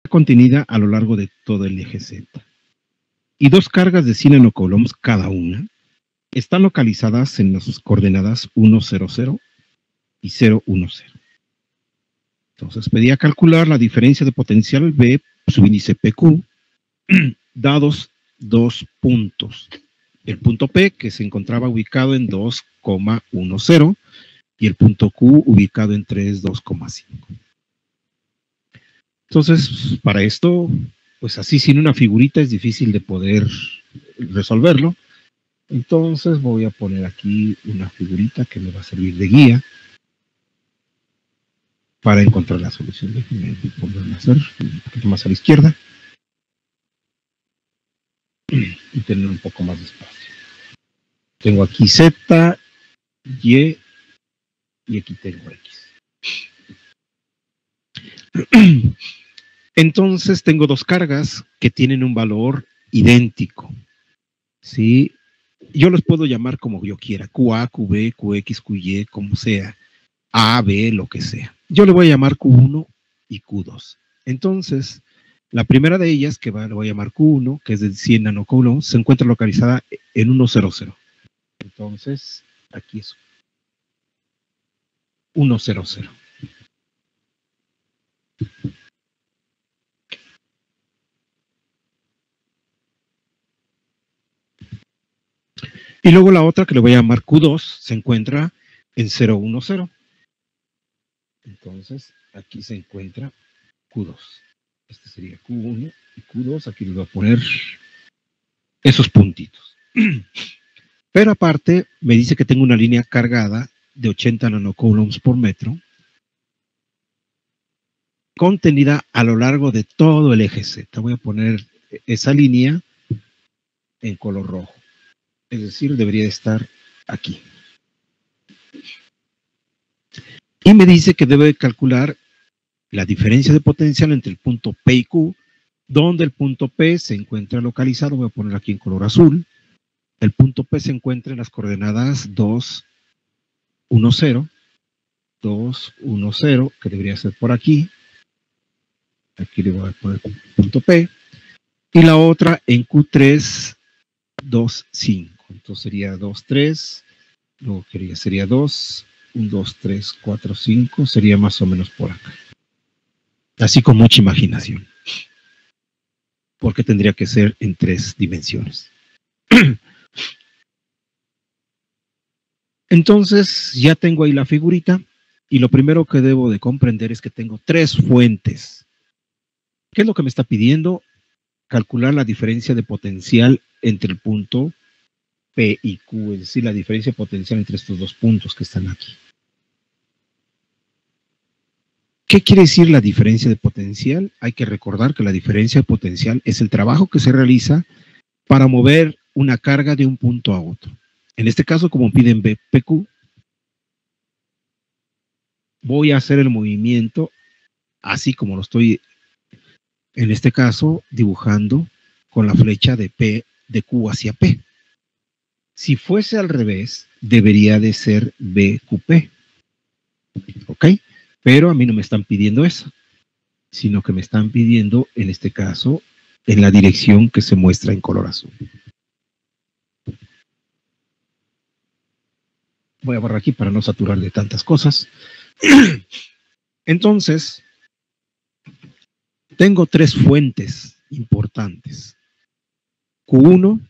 contenida a lo largo de todo el eje Z. Y dos cargas de 100 nanocoulombs cada una están localizadas en las coordenadas 1, 0, 0 y 0, 1, 0. Entonces pedía calcular la diferencia de potencial B, subíndice PQ, dados dos puntos. El punto P, que se encontraba ubicado en 2,10, y el punto Q ubicado en 3,2,5. Entonces, para esto, pues así sin una figurita es difícil de poder resolverlo. Entonces voy a poner aquí una figurita que me va a servir de guía para encontrar la solución. Déjenme ponerla a hacer un poquito más a la izquierda y tener un poco más de espacio. Tengo aquí Z, Y y aquí tengo X. Entonces tengo dos cargas que tienen un valor idéntico. ¿Sí? Yo los puedo llamar como yo quiera, QA, QB, QX, QY, como sea, A, B, lo que sea. Yo le voy a llamar Q1 y Q2. Entonces, la primera de ellas, que le voy a llamar Q1, que es de 100 nanocoulombs, se encuentra localizada en 1,00. Entonces, aquí es 1,00. Y luego la otra, que le voy a llamar Q2, se encuentra en 0,10. Entonces, aquí se encuentra Q2. Este sería Q1 y Q2. Aquí les voy a poner esos puntitos. Pero aparte, me dice que tengo una línea cargada de 80 nanocoulombs por metro, contenida a lo largo de todo el eje Z. Voy a poner esa línea en color rojo. Es decir, debería estar aquí. Y me dice que debe calcular la diferencia de potencial entre el punto P y Q, donde el punto P se encuentra localizado, voy a poner aquí en color azul. El punto P se encuentra en las coordenadas 2, 1, 0, 2, 1, 0, que debería ser por aquí. Aquí le voy a poner punto P. Y la otra en Q3, 2, 5. Entonces sería 2, 3. Luego sería 2, 1, 2, 3, 4, 5. Sería más o menos por acá. Así con mucha imaginación. Porque tendría que ser en 3 dimensiones. Entonces ya tengo ahí la figurita. Y lo primero que debo de comprender es que tengo 3 fuentes. ¿Qué es lo que me está pidiendo? Calcular la diferencia de potencial entre el punto P y Q, es decir, la diferencia potencial entre estos dos puntos que están aquí. ¿Qué quiere decir la diferencia de potencial? Hay que recordar que la diferencia de potencial es el trabajo que se realiza para mover una carga de un punto a otro. En este caso, como piden BPQ, voy a hacer el movimiento así como lo estoy, en este caso, dibujando con la flecha de P, de Q hacia P. Si fuese al revés, debería de ser BQP. ¿Ok? Pero a mí no me están pidiendo eso, sino que me están pidiendo, en este caso, en la dirección que se muestra en color azul. Voy a borrar aquí para no saturar de tantas cosas. Entonces, tengo 3 fuentes importantes. Q1,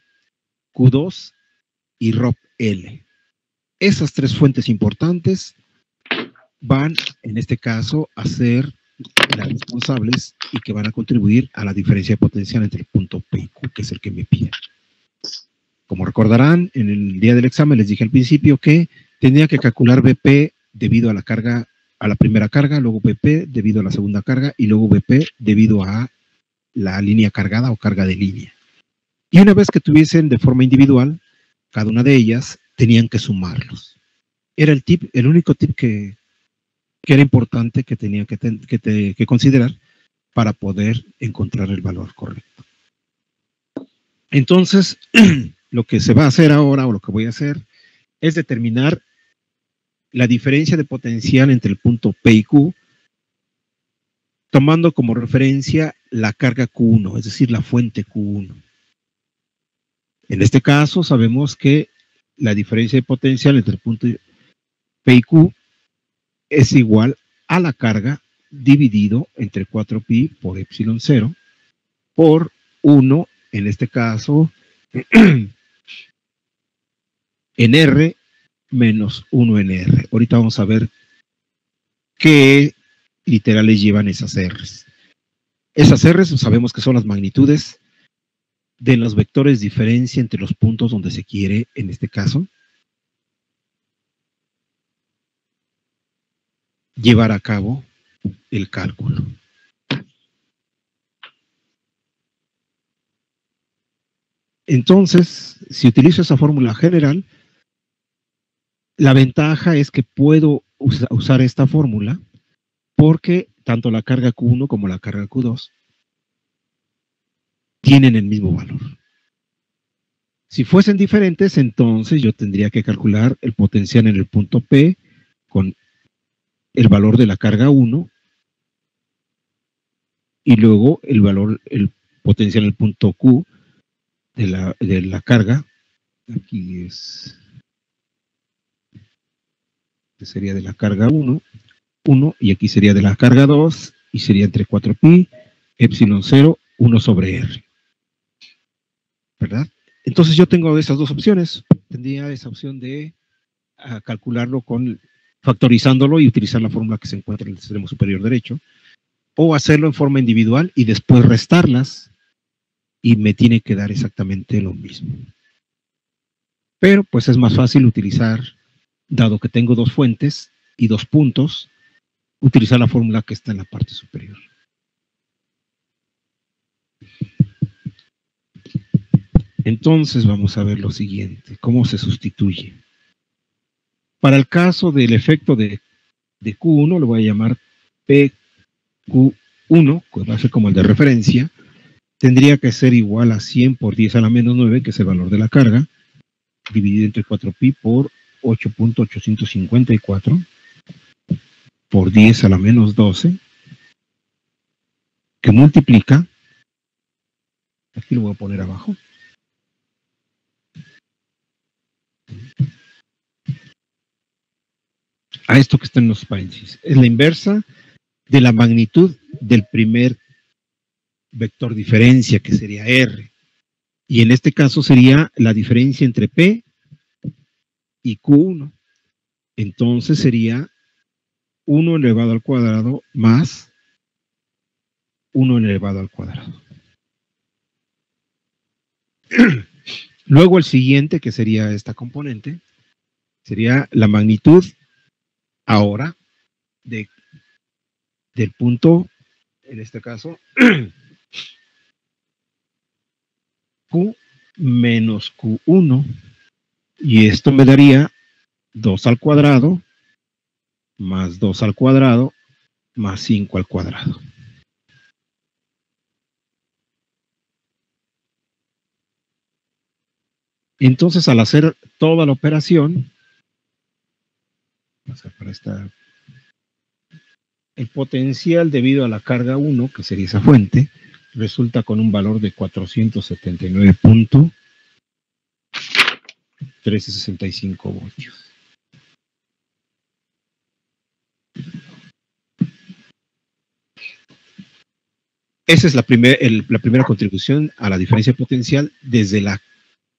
Q2 y ROP-L. Esas 3 fuentes importantes van, en este caso, a ser las responsables y que van a contribuir a la diferencia de potencial entre el punto P y Q, que es el que me pide. Como recordarán, en el día del examen les dije al principio que tenía que calcular BP debido a la carga, a la primera carga, luego BP debido a la segunda carga y luego BP debido a la línea cargada o carga de línea. Y una vez que tuviesen de forma individual, cada una de ellas tenían que sumarlos. Era el único tip que era importante que tenía que considerar para poder encontrar el valor correcto. Entonces, lo que se va a hacer ahora, o lo que voy a hacer, es determinar la diferencia de potencial entre el punto P y Q, tomando como referencia la carga Q1, es decir, la fuente Q1. En este caso sabemos que la diferencia de potencial entre el punto P y Q es igual a la carga dividido entre 4pi por epsilon 0 por 1, en este caso, en R menos 1 en R. Ahorita vamos a ver qué literales llevan esas R's. Esas R's sabemos que son las magnitudes de los vectores diferencia entre los puntos donde se quiere, en este caso, llevar a cabo el cálculo. Entonces, si utilizo esa fórmula general, la ventaja es que puedo usar esta fórmula porque tanto la carga Q1 como la carga Q2 tienen el mismo valor. Si fuesen diferentes, entonces yo tendría que calcular el potencial en el punto P con el valor de la carga 1 y luego el potencial en el punto Q de la carga. Aquí es, que sería de la carga 1, y aquí sería de la carga 2 y sería entre 4pi, epsilon 0, 1 sobre R. ¿Verdad? Entonces yo tengo esas dos opciones. Tendría esa opción de calcularlo factorizándolo y utilizar la fórmula que se encuentra en el extremo superior derecho, o hacerlo en forma individual y después restarlas y me tiene que dar exactamente lo mismo. Pero pues es más fácil utilizar, dado que tengo dos fuentes y dos puntos, utilizar la fórmula que está en la parte superior. Entonces vamos a ver lo siguiente, cómo se sustituye. Para el caso del efecto de Q1, lo voy a llamar PQ1, que va a ser como el de referencia, tendría que ser igual a 100 por 10 a la menos 9, que es el valor de la carga, dividido entre 4pi por 8.854 por 10 a la menos 12, que multiplica, aquí lo voy a poner abajo, a esto que está en los paréntesis. Es la inversa de la magnitud del primer vector diferencia, que sería R. Y en este caso sería la diferencia entre P y Q1. Entonces sería 1 elevado al cuadrado más 1 elevado al cuadrado. Luego el siguiente, que sería esta componente, sería la magnitud ahora del punto, en este caso, Q menos Q1, y esto me daría 2 al cuadrado más 2 al cuadrado más 5 al cuadrado. Entonces, al hacer toda la operación, el potencial debido a la carga 1, que sería esa fuente, resulta con un valor de 479.1365 voltios. Esa es la primera contribución a la diferencia potencial desde la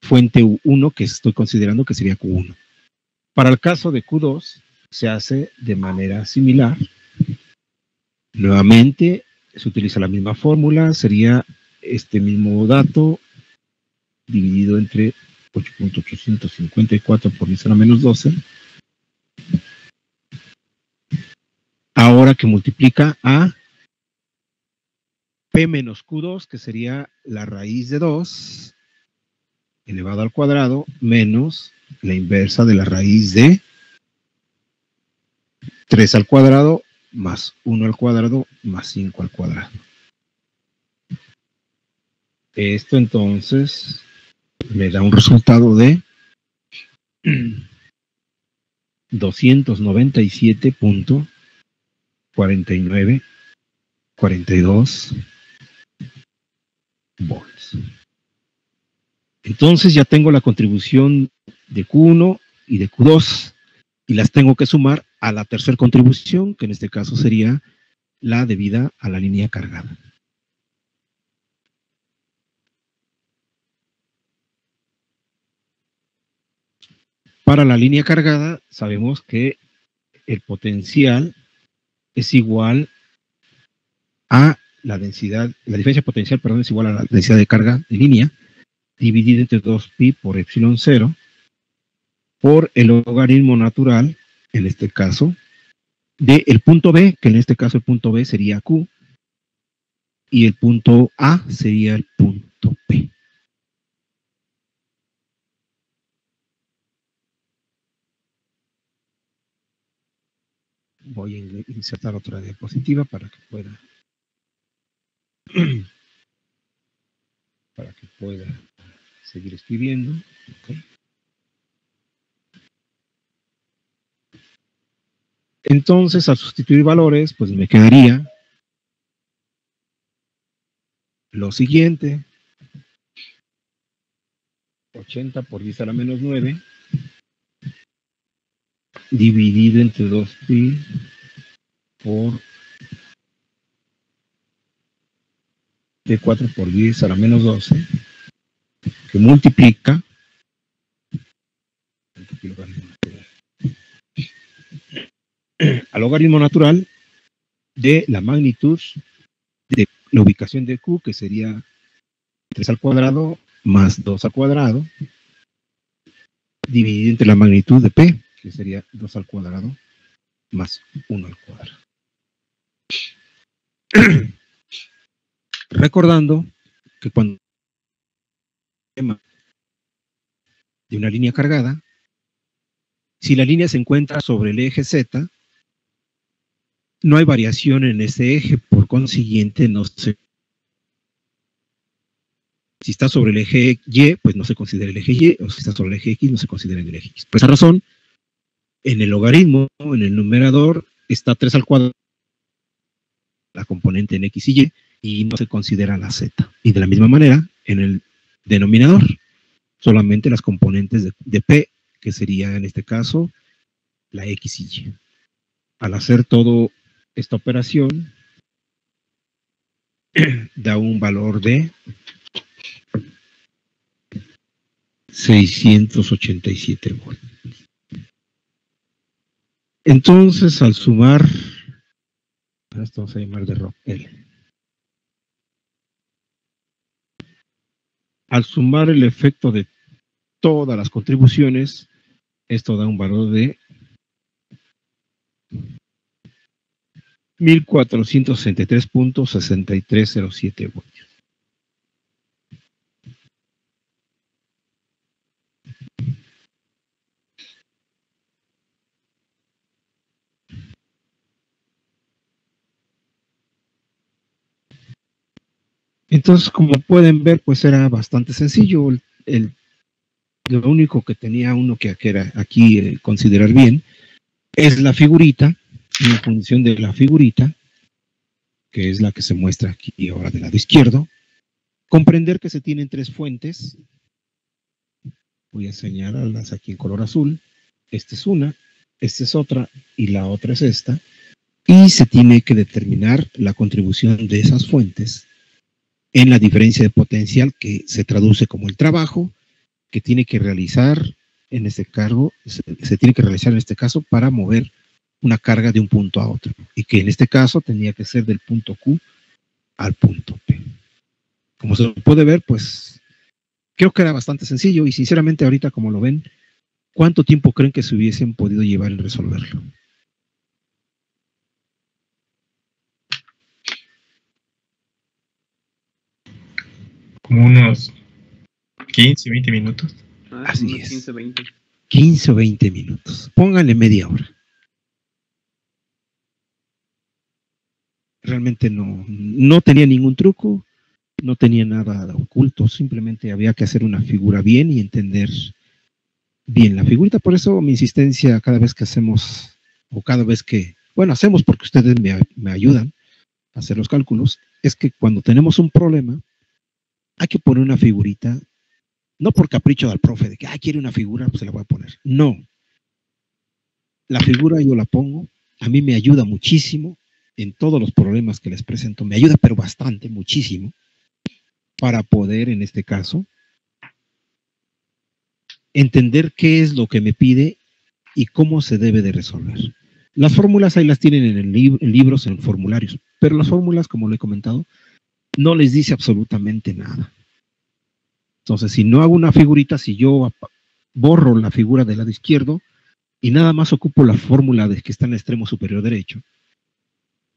fuente U1, que estoy considerando que sería Q1. Para el caso de Q2, se hace de manera similar. Nuevamente, se utiliza la misma fórmula, sería este mismo dato dividido entre 8.854 por 10 a la menos 12. Ahora que multiplica a P menos Q2, que sería la raíz de 2 elevado al cuadrado menos la inversa de la raíz de 3 al cuadrado más 1 al cuadrado más 5 al cuadrado. Esto entonces me da un resultado de 297.4942 volts. Entonces ya tengo la contribución de Q1 y de Q2 y las tengo que sumar a la tercera contribución, que en este caso sería la debida a la línea cargada. Para la línea cargada sabemos que el potencial es igual a la densidad, la diferencia potencial, perdón, es igual a la densidad de carga de línea dividida entre 2pi por epsilon 0 por el logaritmo natural, en este caso, del punto B, que en este caso el punto B sería Q, y el punto A sería el punto P. Voy a insertar otra diapositiva para que pueda seguir escribiendo. Okay. Entonces, al sustituir valores, pues me quedaría lo siguiente: 80 por 10 a la menos 9 dividido entre 2pi por D4 por 10 a la menos 12, que multiplica al logaritmo natural de la magnitud de la ubicación de Q, que sería 3 al cuadrado más 2 al cuadrado, dividido entre la magnitud de P, que sería 2 al cuadrado más 1 al cuadrado. Recordando que cuando de una línea cargada, si la línea se encuentra sobre el eje Z, no hay variación en ese eje, por consiguiente no se... Si está sobre el eje Y, pues no se considera el eje Y, o si está sobre el eje X, no se considera el eje X. Por esa razón, en el logaritmo, en el numerador, está 3 al cuadrado, la componente en X y Y no se considera la Z. Y de la misma manera, en el denominador, solamente las componentes de P, que sería en este caso la X y Y. Al hacer toda esta operación, da un valor de 687 volts. Entonces, al sumar, esto vamos a llamar de ROP L. Al sumar el efecto de todas las contribuciones, esto da un valor de 1463.6307 voltios. Entonces, como pueden ver, pues era bastante sencillo. Lo único que tenía uno que era aquí considerar bien es la figurita, y en función de la figurita, que es la que se muestra aquí ahora del lado izquierdo, comprender que se tienen tres fuentes. Voy a señalarlas aquí en color azul. Esta es una, esta es otra y la otra es esta. Y se tiene que determinar la contribución de esas fuentes en la diferencia de potencial, que se traduce como el trabajo que tiene que realizar en este cargo, se tiene que realizar en este caso para mover una carga de un punto a otro, y que en este caso tenía que ser del punto Q al punto P. Como se puede ver, pues creo que era bastante sencillo, y sinceramente ahorita, como lo ven, ¿cuánto tiempo creen que se hubiesen podido llevar en resolverlo? Como unos 15, 20 minutos. Así es. 15, 20. 15 o 20 minutos. Pónganle media hora. Realmente no tenía ningún truco, no tenía nada oculto, simplemente había que hacer una figura bien y entender bien la figurita. Por eso mi insistencia cada vez que hacemos, o cada vez que, bueno, hacemos porque ustedes me ayudan a hacer los cálculos, es que cuando tenemos un problema, hay que poner una figurita, no por capricho del profe, de que, quiere una figura, pues se la voy a poner. No. La figura yo la pongo, a mí me ayuda muchísimo en todos los problemas que les presento, me ayuda pero bastante, muchísimo, para poder, en este caso, entender qué es lo que me pide y cómo se debe de resolver. Las fórmulas ahí las tienen en libros, en formularios, pero las fórmulas, como lo he comentado, no les dice absolutamente nada. Entonces, si no hago una figurita, si yo borro la figura del lado izquierdo y nada más ocupo la fórmula de que está en el extremo superior derecho,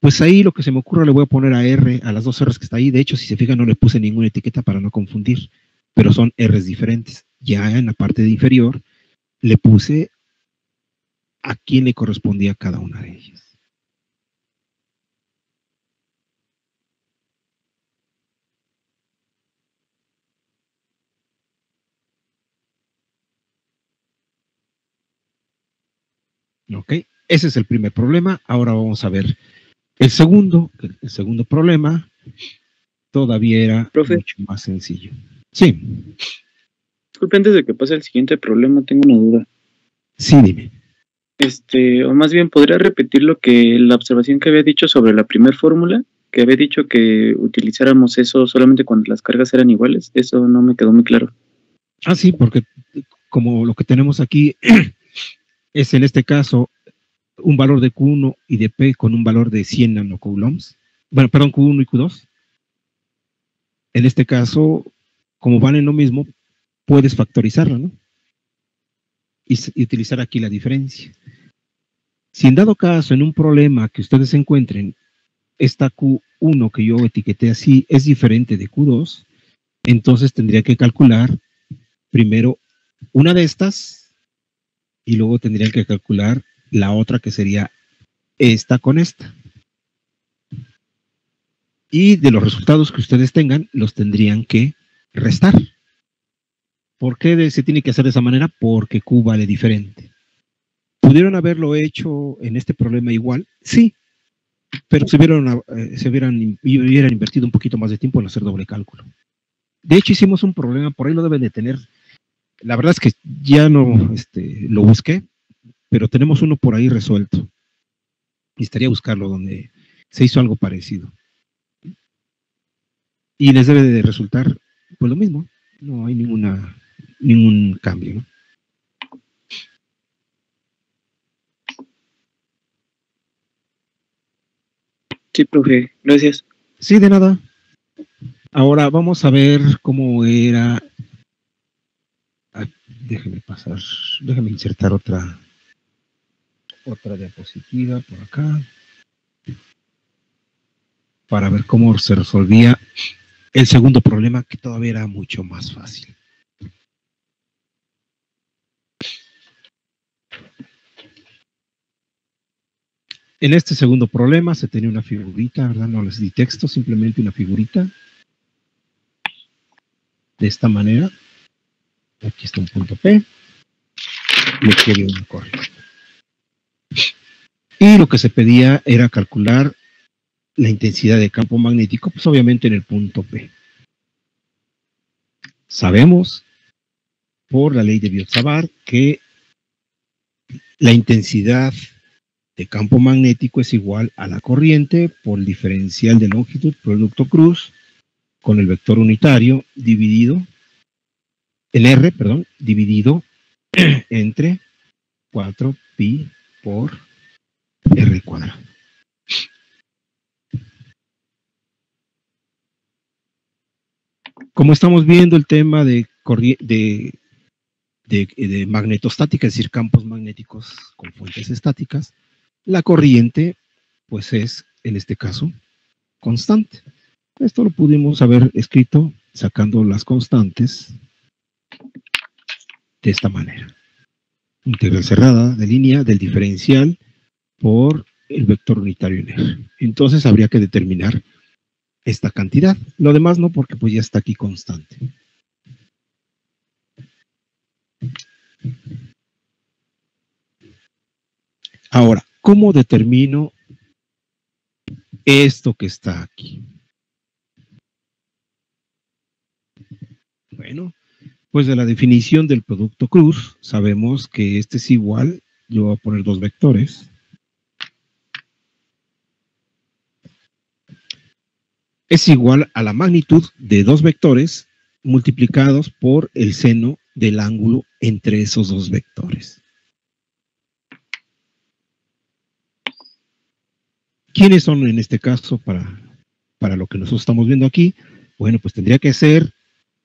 pues ahí lo que se me ocurra le voy a poner a R, a las dos R's que está ahí. De hecho, si se fijan, no le puse ninguna etiqueta para no confundir, pero son R's diferentes. Ya en la parte de inferior le puse a quién le correspondía cada una de ellas. Ok, ese es el primer problema. Ahora vamos a ver el segundo problema. Todavía era Profe, mucho más sencillo. Sí. disculpe, antes de que pase el siguiente problema, tengo una duda. Sí, dime. O más bien, ¿podría repetir la observación que había dicho sobre la primera fórmula? Que había dicho que utilizáramos eso solamente cuando las cargas eran iguales. Eso no me quedó muy claro. Sí, porque como lo que tenemos aquí es en este caso un valor de Q1 y de P con un valor de 100 nanocoulombs. Bueno, perdón, Q1 y Q2. En este caso, como van en lo mismo, puedes factorizarlo, ¿no? Y utilizar aquí la diferencia. Si en dado caso, en un problema que ustedes encuentren, esta Q1 que yo etiqueté así es diferente de Q2, entonces tendría que calcular primero una de estas y luego tendrían que calcular la otra que sería esta con esta. Y de los resultados que ustedes tengan, los tendrían que restar. ¿Por qué se tiene que hacer de esa manera? Porque Q vale diferente. ¿Pudieron haberlo hecho en este problema igual? Sí, pero se hubieran invertido un poquito más de tiempo en hacer doble cálculo. De hecho, hicimos un problema, por ahí lo deben de tener. La verdad es que ya no lo busqué, pero tenemos uno por ahí resuelto. Necesitaría buscarlo donde se hizo algo parecido. Y les debe de resultar pues lo mismo. No hay ningún cambio, ¿no? Sí, profe, gracias. Sí, de nada. Ahora vamos a ver cómo era. Déjeme insertar otra diapositiva por acá para ver cómo se resolvía el segundo problema, que todavía era mucho más fácil. En este segundo problema se tenía una figurita, ¿verdad? No les di texto, simplemente una figurita. De esta manera. Aquí está un punto P. Y aquí había una corriente. Y lo que se pedía era calcular la intensidad de campo magnético, pues obviamente en el punto P. Sabemos por la ley de Biot-Savart que la intensidad de campo magnético es igual a la corriente por el diferencial de longitud producto cruz con el vector unitario dividido en R, perdón, dividido entre 4pi por R cuadrado. Como estamos viendo el tema de magnetostática, es decir, campos magnéticos con fuentes estáticas, la corriente, pues es, en este caso, constante. Esto lo pudimos haber escrito sacando las constantes de esta manera. Integral cerrada de línea del diferencial por el vector unitario en R. Entonces habría que determinar esta cantidad. Lo demás no, porque pues ya está aquí constante. Ahora, ¿cómo determino esto que está aquí? Bueno, pues de la definición del producto cruz, sabemos que este es igual, yo voy a poner dos vectores. Es igual a la magnitud de dos vectores multiplicados por el seno del ángulo entre esos dos vectores. ¿Quiénes son en este caso para lo que nosotros estamos viendo aquí? Bueno, pues tendría que ser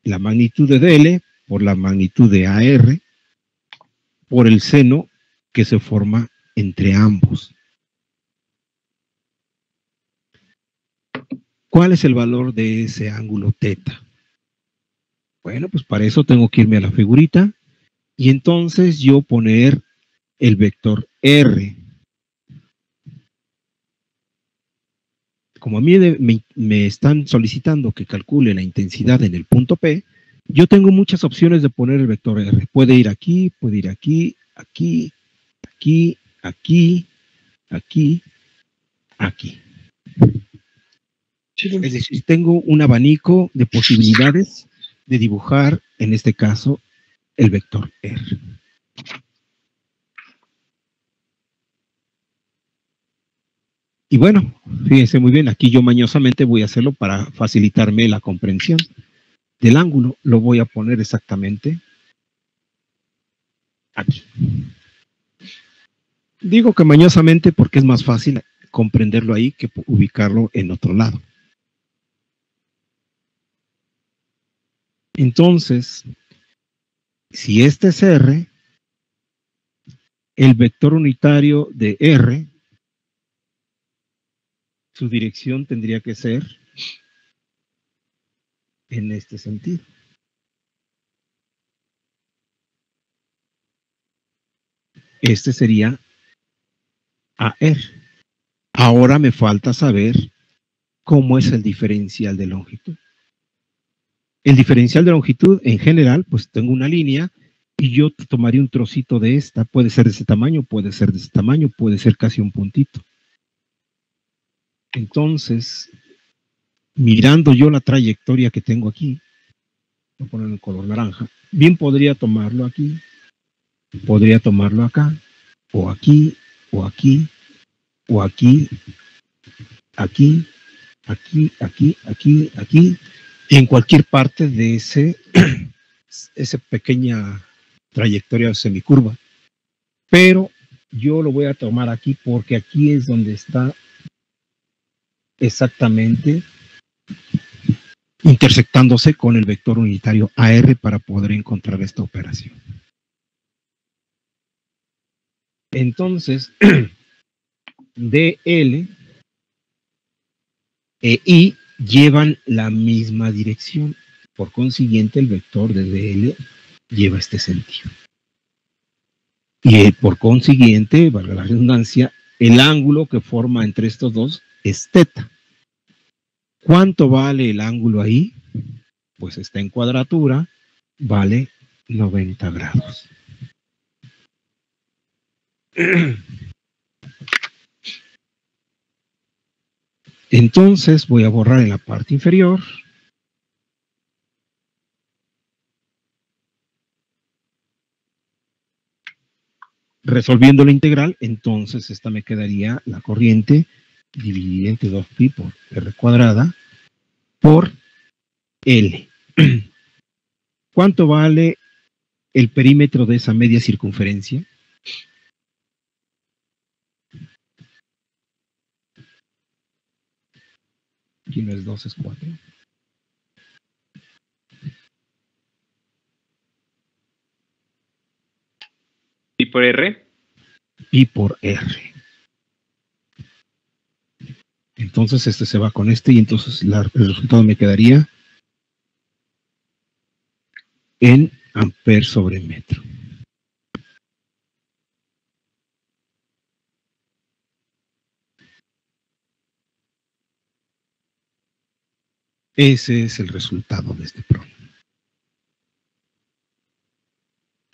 la magnitud de DL por la magnitud de AR por el seno que se forma entre ambos. ¿Cuál es el valor de ese ángulo teta? Bueno, pues para eso tengo que irme a la figurita y entonces yo poner el vector R. Como a mí me están solicitando que calcule la intensidad en el punto P, yo tengo muchas opciones de poner el vector R. Puede ir aquí, puede ir aquí, aquí, aquí, aquí, aquí, aquí. Es decir, tengo un abanico de posibilidades de dibujar, en este caso, el vector R. Y bueno, fíjense muy bien, aquí yo mañosamente voy a hacerlo para facilitarme la comprensión del ángulo. Lo voy a poner exactamente aquí. Digo que mañosamente porque es más fácil comprenderlo ahí que ubicarlo en otro lado. Entonces, si este es R, el vector unitario de R, su dirección tendría que ser en este sentido. Este sería AR. Ahora me falta saber cómo es el diferencial de longitud. El diferencial de longitud, en general, pues tengo una línea y yo tomaría un trocito de esta. Puede ser de ese tamaño, puede ser de ese tamaño, puede ser casi un puntito. Entonces, mirando yo la trayectoria que tengo aquí, voy a poner en color naranja, bien podría tomarlo aquí, podría tomarlo acá, o aquí, o aquí, o aquí, aquí, aquí, aquí, aquí, aquí, en cualquier parte de esa pequeña trayectoria semicurva. Pero yo lo voy a tomar aquí porque aquí es donde está exactamente intersectándose con el vector unitario AR para poder encontrar esta operación. Entonces, DL e I llevan la misma dirección. Por consiguiente, el vector de DL lleva este sentido. Y por consiguiente, valga la redundancia, el ángulo que forma entre estos dos es teta. ¿Cuánto vale el ángulo ahí? Pues está en cuadratura, vale 90 grados. Entonces voy a borrar en la parte inferior. Resolviendo la integral, entonces esta me quedaría la corriente dividida entre 2pi por r cuadrada por L. ¿Cuánto vale el perímetro de esa media circunferencia? Aquí no es 2, es 4. ¿Y por R? Pi por R. Entonces este se va con este y entonces el resultado me quedaría en amper sobre metro. Ese es el resultado de este problema.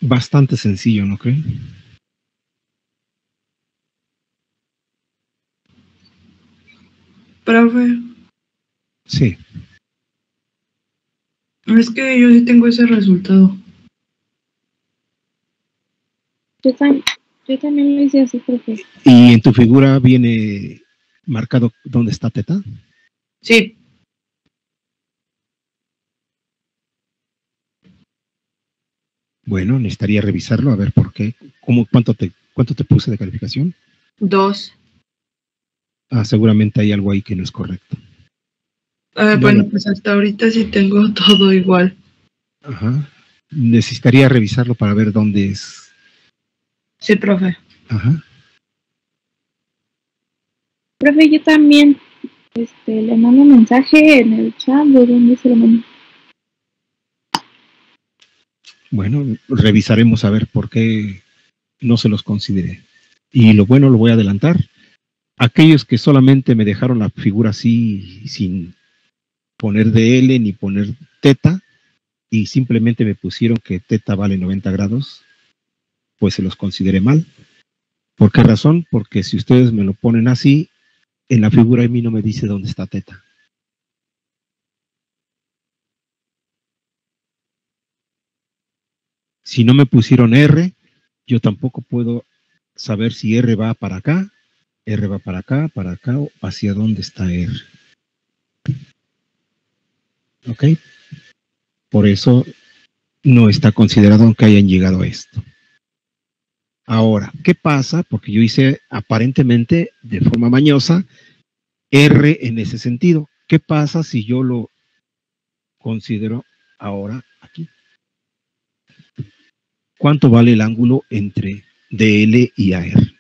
Bastante sencillo, ¿no creen? Profe, Sí. Es que yo sí tengo ese resultado. Yo también lo hice así, profe. ¿Y en tu figura viene marcado dónde está teta? Sí. Bueno, necesitaría revisarlo, a ver por qué. ¿Cuánto te puse de calificación? 2. Seguramente hay algo ahí que no es correcto. Bueno, pues hasta ahorita sí tengo todo igual. Ajá. Necesitaría revisarlo para ver dónde es. Sí, profe. Ajá. Profe, yo también le mando un mensaje en el chat de dónde se lo mando. Bueno, revisaremos a ver por qué no se los consideré. Y lo bueno, lo voy a adelantar. Aquellos que solamente me dejaron la figura así, sin poner DL ni poner teta, y simplemente me pusieron que teta vale 90 grados, pues se los consideré mal. ¿Por qué razón? Porque si ustedes me lo ponen así, en la figura a mí no me dice dónde está teta. Si no me pusieron R, yo tampoco puedo saber si R va para acá, R va para acá, o hacia dónde está R. ¿Ok? Por eso no está considerado que hayan llegado a esto. Ahora, ¿qué pasa? Porque yo hice aparentemente de forma mañosa R en ese sentido. ¿Qué pasa si yo lo considero ahora aquí? ¿Cuánto vale el ángulo entre DL y AR?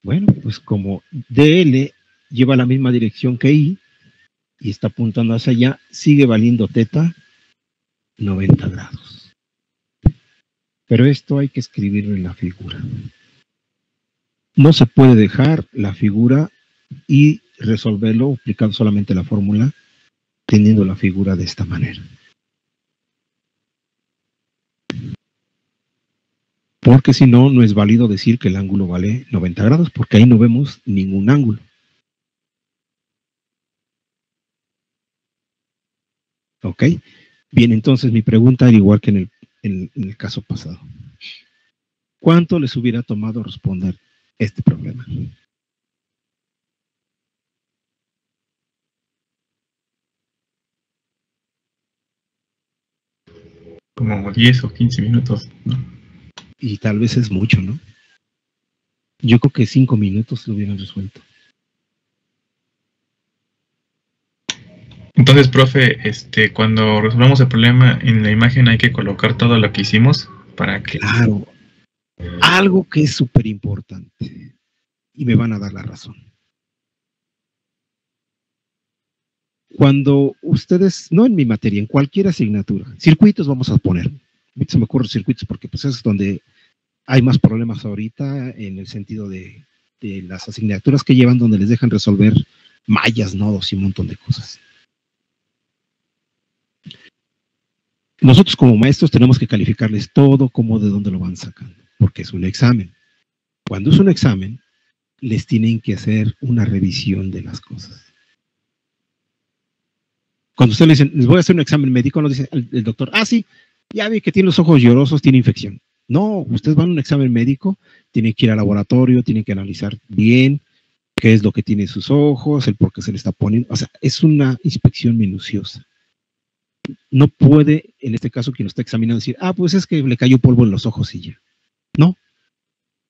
Bueno, pues como DL lleva la misma dirección que I y está apuntando hacia allá, sigue valiendo teta 90 grados. Pero esto hay que escribirlo en la figura. No se puede dejar la figura y resolverlo aplicando solamente la fórmula, teniendo la figura de esta manera. Porque si no, no es válido decir que el ángulo vale 90 grados, porque ahí no vemos ningún ángulo. ¿Ok? Bien, entonces mi pregunta era igual que en el caso pasado. ¿Cuánto les hubiera tomado responder este problema? Como 10 o 15 minutos, ¿no? Y tal vez es mucho, ¿no? Yo creo que 5 minutos lo hubieran resuelto. Entonces, profe, cuando resolvamos el problema, en la imagen hay que colocar todo lo que hicimos para que... Claro. Algo que es súper importante. Y me van a dar la razón. Cuando ustedes, no en mi materia, en cualquier asignatura, circuitos vamos a poner. Se me ocurren circuitos porque pues es donde hay más problemas ahorita en el sentido de las asignaturas que llevan donde les dejan resolver mallas, nodos y un montón de cosas. Nosotros como maestros tenemos que calificarles todo como de dónde lo van sacando, porque es un examen. Cuando es un examen, les tienen que hacer una revisión de las cosas. Cuando ustedes le dicen, les voy a hacer un examen médico, nos dice el doctor, sí, ya vi que tiene los ojos llorosos, tiene infección. No, ustedes van a un examen médico, tienen que ir al laboratorio, tienen que analizar bien qué es lo que tiene en sus ojos, el por qué se le está poniendo. O sea, es una inspección minuciosa. No puede, en este caso, quien lo está examinando decir, pues es que le cayó polvo en los ojos y ya. No,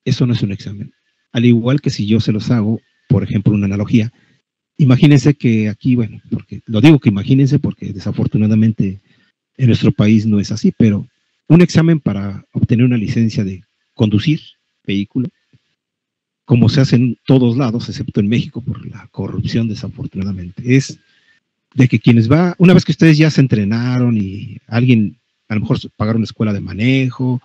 eso no es un examen. Al igual que si yo se los hago, por ejemplo, una analogía. Imagínense que aquí, bueno, porque lo digo que imagínense porque desafortunadamente en nuestro país no es así, pero un examen para obtener una licencia de conducir vehículo, como se hace en todos lados, excepto en México por la corrupción desafortunadamente, es de que quienes una vez que ustedes ya se entrenaron y alguien, a lo mejor pagaron una escuela de manejo,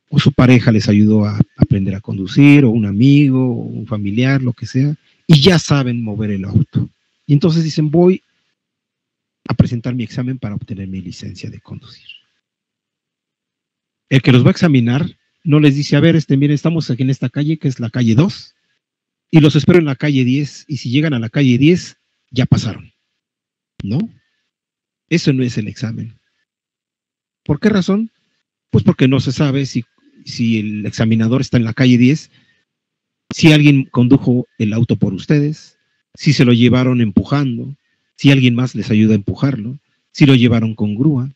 o su pareja les ayudó a aprender a conducir, o un amigo, o un familiar, lo que sea, y ya saben mover el auto. Y entonces dicen, voy a presentar mi examen para obtener mi licencia de conducir. El que los va a examinar no les dice, a ver, miren, estamos aquí en esta calle, que es la calle 2, y los espero en la calle 10, y si llegan a la calle 10, ya pasaron. ¿No? Eso no es el examen. ¿Por qué razón? Pues porque no se sabe si el examinador está en la calle 10, si alguien condujo el auto por ustedes, si se lo llevaron empujando, si alguien más les ayuda a empujarlo, si lo llevaron con grúa.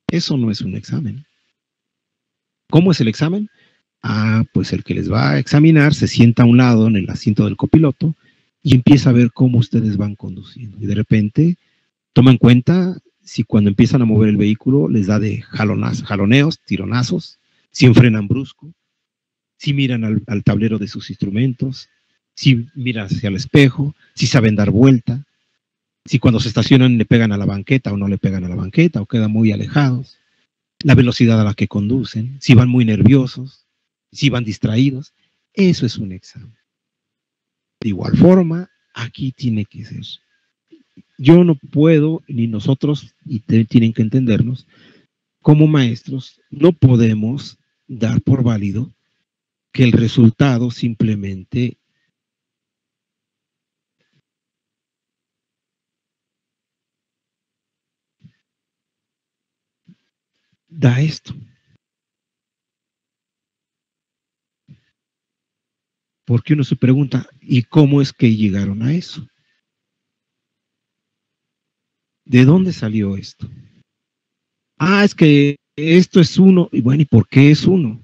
Eso no es un examen. ¿Cómo es el examen? Pues el que les va a examinar se sienta a un lado en el asiento del copiloto y empieza a ver cómo ustedes van conduciendo. Y de repente toma en cuenta si cuando empiezan a mover el vehículo les da de jaloneos, tironazos, si enfrenan brusco, si miran al tablero de sus instrumentos, si miran hacia el espejo, si saben dar vuelta, si cuando se estacionan le pegan a la banqueta o no le pegan a la banqueta o quedan muy alejados, la velocidad a la que conducen, si van muy nerviosos, si van distraídos. Eso es un examen. De igual forma, aquí tiene que ser. Yo no puedo, ni nosotros, y tienen que entendernos, como maestros, no podemos dar por válido que el resultado simplemente da esto. Porque uno se pregunta, ¿y cómo es que llegaron a eso? ¿De dónde salió esto? Es que esto es 1, y bueno, ¿y por qué es 1?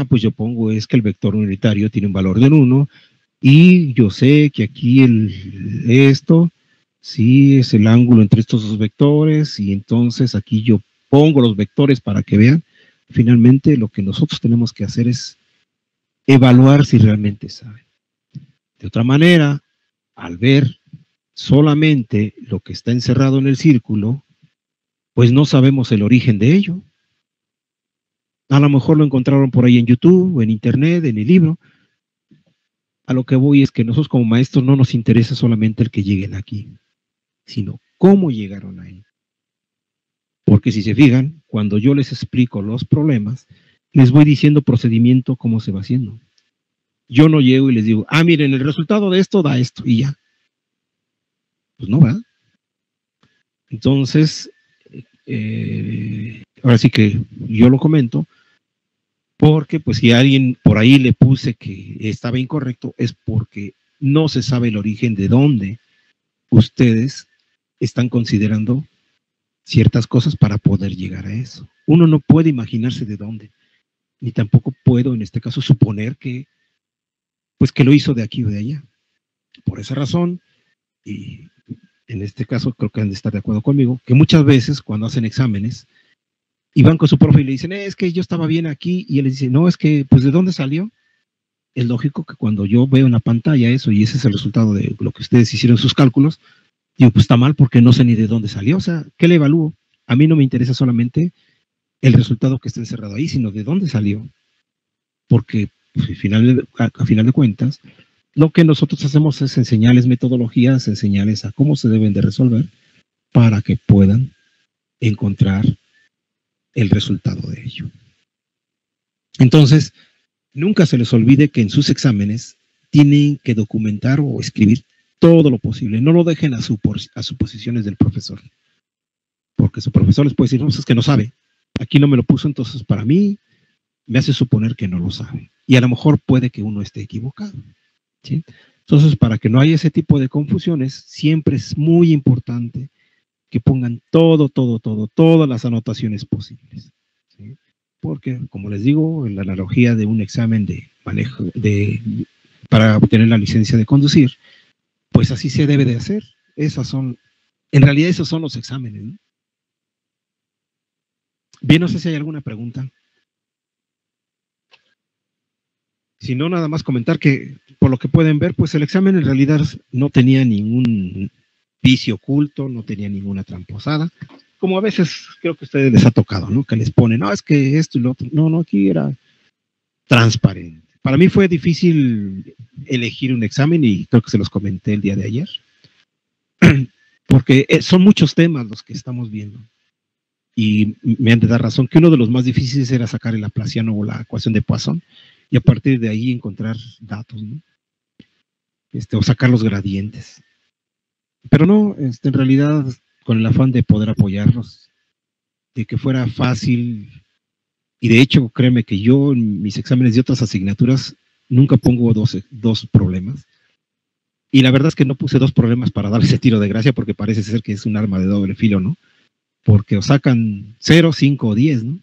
Pues yo pongo, es que el vector unitario tiene un valor de 1, y yo sé que aquí esto, sí, es el ángulo entre estos dos vectores, y entonces aquí yo pongo los vectores para que vean. Finalmente, lo que nosotros tenemos que hacer es evaluar si realmente saben. De otra manera, al ver solamente lo que está encerrado en el círculo, pues no sabemos el origen de ello. A lo mejor lo encontraron por ahí en YouTube, o en Internet, en el libro. A lo que voy es que nosotros como maestros no nos interesa solamente el que lleguen aquí, sino cómo llegaron ahí. Porque si se fijan, cuando yo les explico los problemas, les voy diciendo procedimiento, cómo se va haciendo. Yo no llego y les digo, miren, el resultado de esto da esto, y ya. Pues no, ¿verdad? Entonces, ahora sí que yo lo comento, porque pues si alguien por ahí le puse que estaba incorrecto, es porque no se sabe el origen de dónde ustedes están considerando ciertas cosas para poder llegar a eso. Uno no puede imaginarse de dónde, ni tampoco puedo en este caso suponer que pues que lo hizo de aquí o de allá. Por esa razón, y en este caso creo que han de estar de acuerdo conmigo, que muchas veces cuando hacen exámenes y van con su profe y le dicen, es que yo estaba bien aquí, y él les dice, no, es que, pues, ¿de dónde salió? Es lógico que cuando yo veo en la pantalla eso, y ese es el resultado de lo que ustedes hicieron sus cálculos, digo, pues está mal porque no sé ni de dónde salió. O sea, ¿qué le evalúo? A mí no me interesa solamente el resultado que está encerrado ahí, sino de dónde salió. Porque pues, a final de cuentas, lo que nosotros hacemos es enseñarles metodologías, enseñarles a cómo se deben de resolver para que puedan encontrar el resultado de ello. Entonces, nunca se les olvide que en sus exámenes tienen que documentar o escribir todo lo posible. No lo dejen a suposiciones del profesor. Porque su profesor les puede decir, no, es que no sabe. Aquí no me lo puso, entonces para mí me hace suponer que no lo sabe. Y a lo mejor puede que uno esté equivocado. ¿Sí? Entonces, para que no haya ese tipo de confusiones, siempre es muy importante que pongan todas las anotaciones posibles. ¿Sí? Porque, como les digo, en la analogía de un examen de manejo, para obtener la licencia de conducir, pues así se debe de hacer. En realidad esos son los exámenes, ¿no? Bien, no sé si hay alguna pregunta. Si no, nada más comentar que, por lo que pueden ver, pues el examen en realidad no tenía ningún vicio oculto, no tenía ninguna tramposada, como a veces creo que a ustedes les ha tocado, ¿no? Que les ponen, no, es que esto y lo otro. No, aquí era transparente. para mí fue difícil elegir un examen y creo que se los comenté el día de ayer, porque son muchos temas los que estamos viendo. Y me han de dar razón que uno de los más difíciles era sacar el laplaciano o la ecuación de Poisson y a partir de ahí encontrar datos, ¿no? O sacar los gradientes. Pero no, en realidad, con el afán de poder apoyarlos, de que fuera fácil, y de hecho, créeme que yo en mis exámenes de otras asignaturas nunca pongo dos problemas. Y la verdad es que no puse 2 problemas para dar ese tiro de gracia porque parece ser que es un arma de doble filo, ¿no? Porque os sacan 0, 5 o 10, ¿no?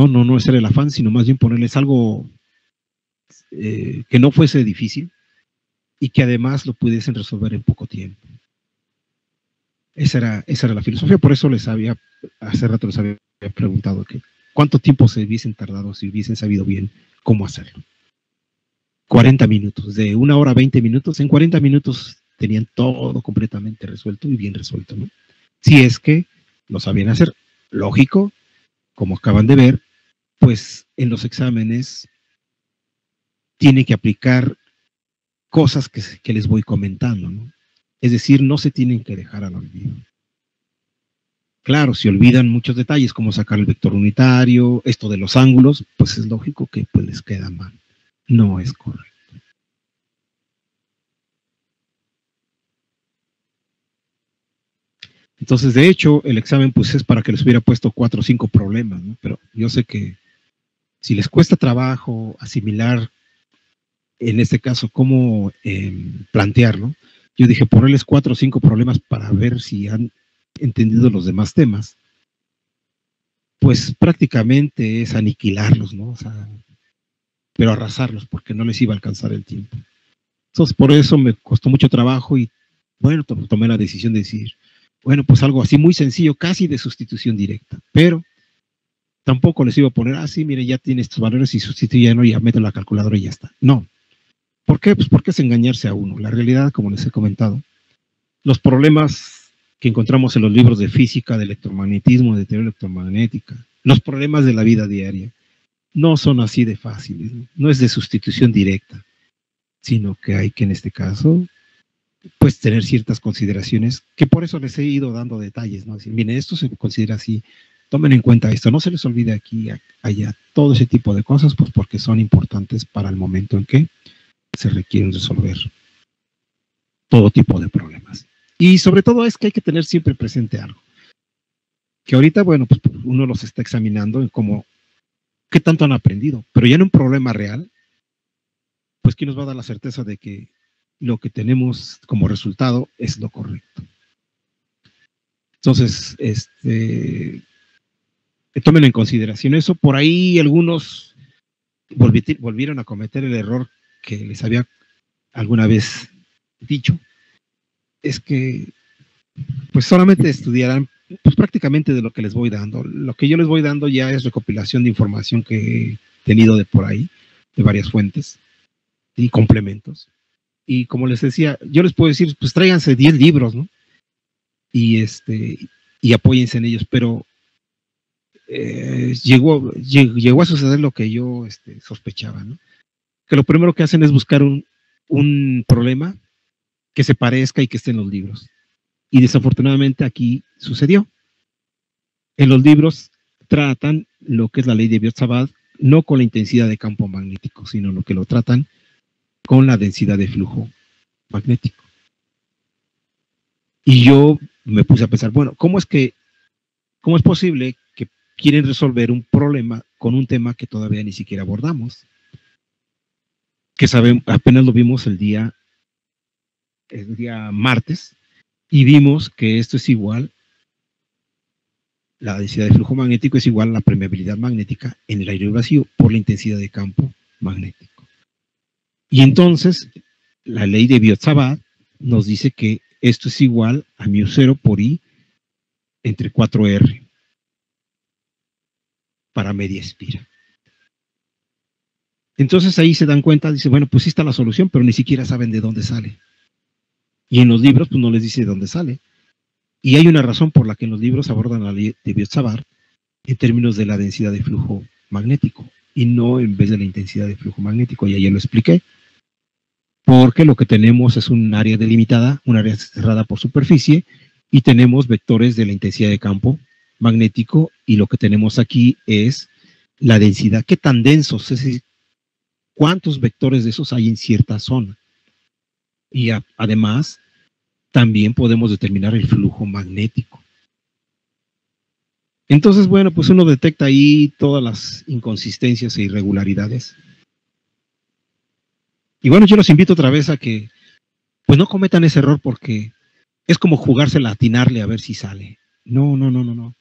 No es ser el afán, sino más bien ponerles algo que no fuese difícil y que además lo pudiesen resolver en poco tiempo. Esa era la filosofía, por eso hace rato les había preguntado que cuánto tiempo se hubiesen tardado si hubiesen sabido bien cómo hacerlo. 40 minutos, de 1 hora a 20 minutos, en 40 minutos tenían todo completamente resuelto y bien resuelto, ¿no? Si es que lo sabían hacer. Lógico, como acaban de ver, pues en los exámenes tienen que aplicar cosas que les voy comentando, ¿no? Es decir, no se tienen que dejar al olvido. Claro, si olvidan muchos detalles, como sacar el vector unitario, esto de los ángulos, pues es lógico que pues, les queda mal. No es correcto. Entonces, de hecho, el examen pues es para que les hubiera puesto 4 o 5 problemas, ¿no? Pero yo sé que si les cuesta trabajo asimilar, en este caso, cómo plantearlo, yo dije ponerles 4 o 5 problemas para ver si han entendido los demás temas. Pues prácticamente es aniquilarlos, ¿no? O sea, pero arrasarlos porque no les iba a alcanzar el tiempo. Entonces, por eso me costó mucho trabajo y, bueno, tomé la decisión de decir, bueno, pues algo así muy sencillo, casi de sustitución directa, pero tampoco les iba a poner, sí, mire, ya tiene estos valores y sustituyen, ya meten la calculadora y ya está. No. ¿Por qué? Pues porque es engañarse a uno. La realidad, como les he comentado, los problemas que encontramos en los libros de física, de electromagnetismo, de teoría electromagnética, los problemas de la vida diaria, no son así de fáciles, no es de sustitución directa, sino que hay que en este caso pues tener ciertas consideraciones, que por eso les he ido dando detalles, ¿no? Decir, miren, esto se considera así, tomen en cuenta esto, no se les olvide aquí, allá, todo ese tipo de cosas, pues porque son importantes para el momento en que se requieren resolver todo tipo de problemas. Y sobre todo es que hay que tener siempre presente algo, que ahorita, bueno, pues uno los está examinando en cómo, qué tanto han aprendido, pero ya en un problema real, pues ¿quién nos va a dar la certeza de que lo que tenemos como resultado es lo correcto? Entonces, tomen en consideración eso. Por ahí algunos volvieron a cometer el error que les había alguna vez dicho, es que pues solamente estudiarán pues prácticamente de lo que les voy dando. Lo que yo les voy dando ya es recopilación de información que he tenido de por ahí, de varias fuentes y complementos. Y como les decía, yo les puedo decir, pues tráiganse 10 libros, ¿no? Y apóyense en ellos, pero llegó a suceder lo que yo sospechaba, ¿no? Que lo primero que hacen es buscar un problema que se parezca y que esté en los libros. Y desafortunadamente aquí sucedió. En los libros tratan lo que es la ley de Biot-Savart, no con la intensidad de campo magnético, sino lo que lo tratan con la densidad de flujo magnético. Y yo me puse a pensar, bueno, ¿cómo es posible que quieren resolver un problema con un tema que todavía ni siquiera abordamos? Que apenas lo vimos el día martes, y vimos que esto es igual, la densidad de flujo magnético es igual a la permeabilidad magnética en el aire vacío por la intensidad de campo magnético. Y entonces, la ley de Biot-Savart nos dice que esto es igual a μ0 por I entre 4R para media espira. Entonces ahí se dan cuenta, dice, bueno, pues sí está la solución, pero ni siquiera saben de dónde sale. Y en los libros, pues no les dice de dónde sale. Y hay una razón por la que en los libros abordan la ley de Biot-Savart en términos de la densidad de flujo magnético. y no en vez de la intensidad de flujo magnético, ya lo expliqué, porque lo que tenemos es un área delimitada, un área cerrada por superficie, y tenemos vectores de la intensidad de campo magnético, y lo que tenemos aquí es la densidad, qué tan densos, es decir, cuántos vectores de esos hay en cierta zona. Y además, también podemos determinar el flujo magnético. Entonces, bueno, pues uno detecta ahí todas las inconsistencias e irregularidades. Y bueno, yo los invito otra vez a que pues no cometan ese error, porque es como jugársela, atinarle a ver si sale. No.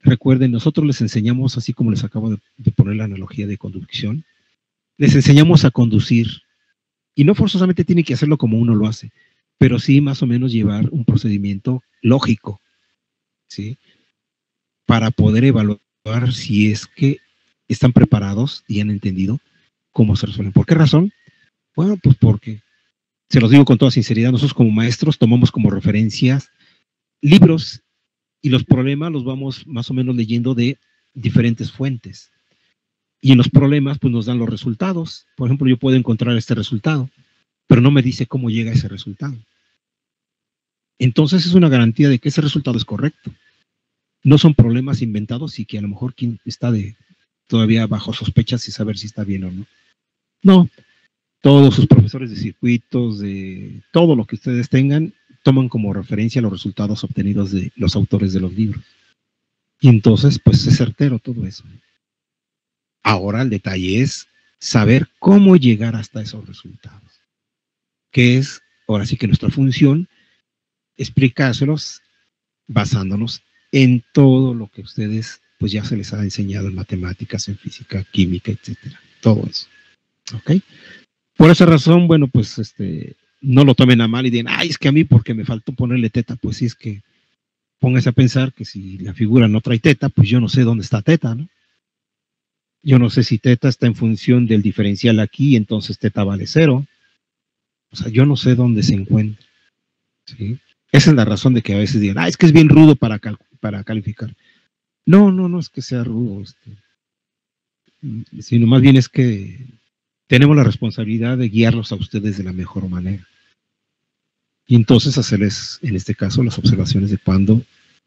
Recuerden, nosotros les enseñamos, así como les acabo de poner la analogía de conducción, les enseñamos a conducir. Y no forzosamente tienen que hacerlo como uno lo hace, pero sí más o menos llevar un procedimiento lógico, ¿sí? Para poder evaluar si es que están preparados y han entendido cómo se resuelven. ¿Por qué razón? Bueno, pues porque, se los digo con toda sinceridad, nosotros como maestros tomamos como referencias libros y los problemas los vamos más o menos leyendo de diferentes fuentes. Y en los problemas pues nos dan los resultados. Por ejemplo, yo puedo encontrar este resultado, pero no me dice cómo llega a ese resultado. Entonces es una garantía de que ese resultado es correcto. No son problemas inventados y que a lo mejor quien está todavía bajo sospechas y saber si está bien o no. No, todos sus profesores de circuitos, de todo lo que ustedes tengan, toman como referencia los resultados obtenidos de los autores de los libros. Y entonces, pues es certero todo eso. Ahora el detalle es saber cómo llegar hasta esos resultados. Que es, ahora sí que nuestra función, explicárselos basándonos en todo lo que ustedes, pues ya se les ha enseñado en matemáticas, en física, química, etcétera. Todo eso. ¿Ok? Por esa razón, bueno, pues no lo tomen a mal y digan, ay, es que a mí porque me faltó ponerle teta. Pues sí, es que póngase a pensar que si la figura no trae teta, pues yo no sé dónde está teta, ¿no? Yo no sé si teta está en función del diferencial aquí, entonces teta vale 0. O sea, yo no sé dónde se encuentra. ¿Sí? Esa es la razón de que a veces digan, es que es bien rudo para calificar. No es que sea rudo, sino más bien es que tenemos la responsabilidad de guiarlos a ustedes de la mejor manera. Y entonces hacerles, en este caso, las observaciones de cuando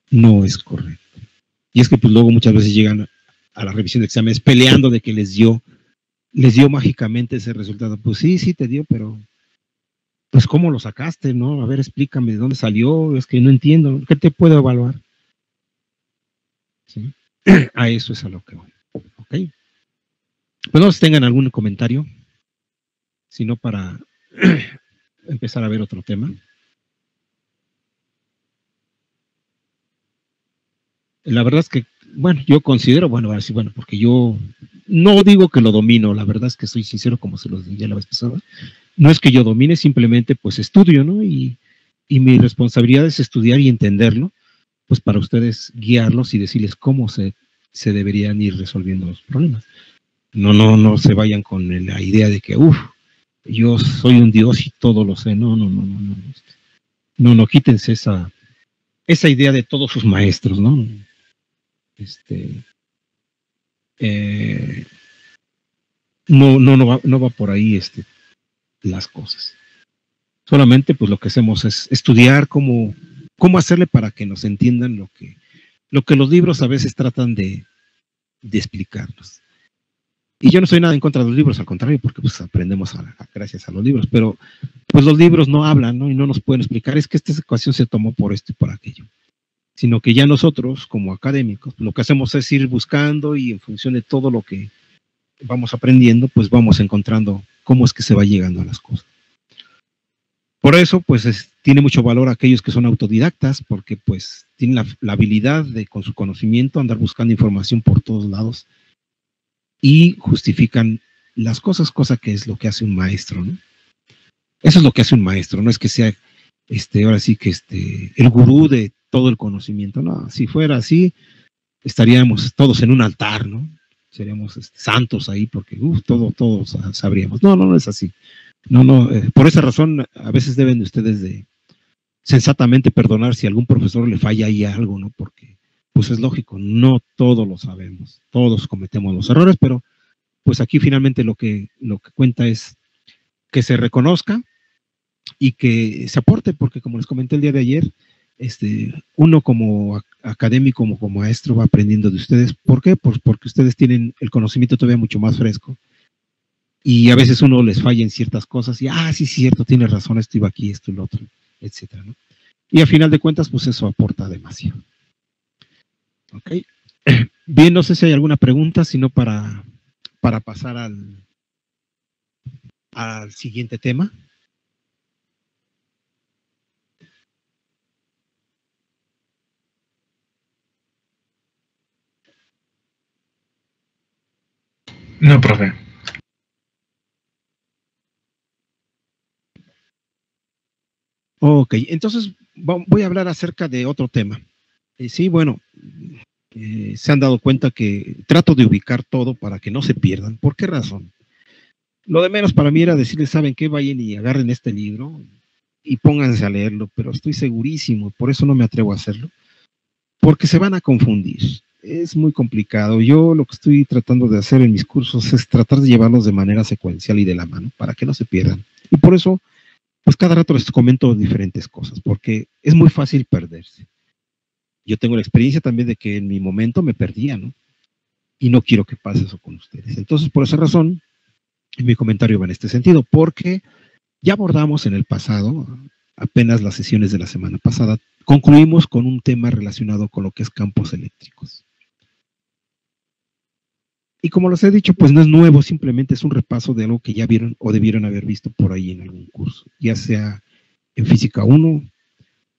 no es correcto. Y es que pues luego muchas veces llegan a la revisión de exámenes peleando de que les dio mágicamente ese resultado. Pues sí te dio, pero pues ¿cómo lo sacaste, no? A ver, explícame de dónde salió, es que no entiendo, ¿qué te puedo evaluar? ¿Sí? A eso es a lo que voy. ¿Ok? Pues no sé si tengan algún comentario, sino para empezar a ver otro tema. La verdad es que, bueno, yo considero, porque yo no digo que lo domino, la verdad es que soy sincero, como se los dije la vez pasada. No es que yo domine, simplemente pues estudio, ¿no? Y mi responsabilidad es estudiar y entenderlo, pues para ustedes guiarlos y decirles cómo se deberían ir resolviendo los problemas. No se vayan con la idea de que, yo soy un dios y todo lo sé. No, quítense esa idea de todos sus maestros, ¿no? No va por ahí las cosas. Solamente pues lo que hacemos es estudiar cómo hacerle para que nos entiendan lo que los libros a veces tratan de explicarnos. Y yo no soy nada en contra de los libros, al contrario, porque pues aprendemos gracias a los libros, pero pues los libros no hablan, ¿no? Y no nos pueden explicar, es que esta ecuación se tomó por esto y por aquello. Sino que ya nosotros, como académicos, lo que hacemos es ir buscando y en función de todo lo que vamos aprendiendo, pues vamos encontrando cómo es que se va llegando a las cosas. Por eso, pues tiene mucho valor aquellos que son autodidactas, porque pues tienen la habilidad de, con su conocimiento, andar buscando información por todos lados y justifican las cosas, cosa que es lo que hace un maestro, ¿no? Eso es lo que hace un maestro, no es que sea, ahora sí que el gurú de todo el conocimiento, no, si fuera así, estaríamos todos en un altar, ¿no? Seríamos santos ahí, porque todos sabríamos. No es así. Por esa razón, a veces deben ustedes de sensatamente perdonar si algún profesor le falla ahí algo, ¿no? Porque, pues es lógico, no todos lo sabemos, todos cometemos los errores, pero pues aquí finalmente lo que cuenta es que se reconozca y que se aporte, porque como les comenté el día de ayer, uno como académico, como maestro, va aprendiendo de ustedes. ¿Por qué? Pues porque ustedes tienen el conocimiento todavía mucho más fresco. Y a veces uno les falla en ciertas cosas y, sí, cierto, tiene razón, esto iba aquí, esto y lo otro, etcétera, ¿no? Y a final de cuentas, pues eso aporta demasiado. Ok. Bien, no sé si hay alguna pregunta, sino para pasar al siguiente tema. No, profe. Ok, entonces voy a hablar acerca de otro tema. Sí, bueno, se han dado cuenta que trato de ubicar todo para que no se pierdan. ¿Por qué razón? Lo de menos para mí era decirles, ¿saben qué? Vayan y agarren este libro y pónganse a leerlo, pero estoy segurísimo, por eso no me atrevo a hacerlo, porque se van a confundir. Es muy complicado. Yo lo que estoy tratando de hacer en mis cursos es tratar de llevarlos de manera secuencial y de la mano, para que no se pierdan. Y por eso, pues cada rato les comento diferentes cosas, porque es muy fácil perderse. Yo tengo la experiencia también de que en mi momento me perdía, ¿no? Y no quiero que pase eso con ustedes. Entonces, por esa razón, mi comentario va en este sentido, porque ya abordamos en el pasado, apenas las sesiones de la semana pasada, concluimos con un tema relacionado con lo que es campos eléctricos. Y como les he dicho, pues no es nuevo, simplemente es un repaso de algo que ya vieron o debieron haber visto por ahí en algún curso, ya sea en Física 1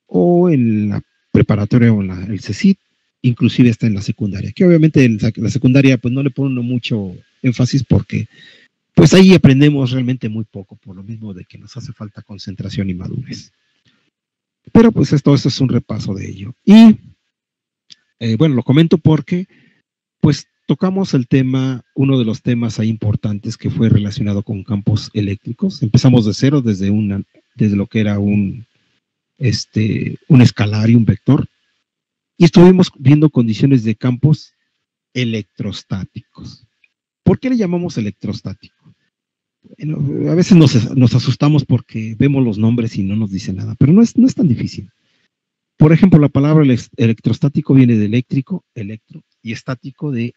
o en la preparatoria o en el CECIT, inclusive está en la secundaria, que obviamente en la secundaria pues no le pone mucho énfasis porque pues ahí aprendemos realmente muy poco, por lo mismo de que nos hace falta concentración y madurez. Pero pues esto es un repaso de ello. Y bueno, lo comento porque pues tocamos el tema, uno de los temas ahí importantes que fue relacionado con campos eléctricos. Empezamos de cero, desde lo que era un escalar y un vector. Y estuvimos viendo condiciones de campos electrostáticos. ¿Por qué le llamamos electrostático? Bueno, a veces nos asustamos porque vemos los nombres y no nos dice nada, pero no es tan difícil. Por ejemplo, la palabra electrostático viene de eléctrico, electro, y estático de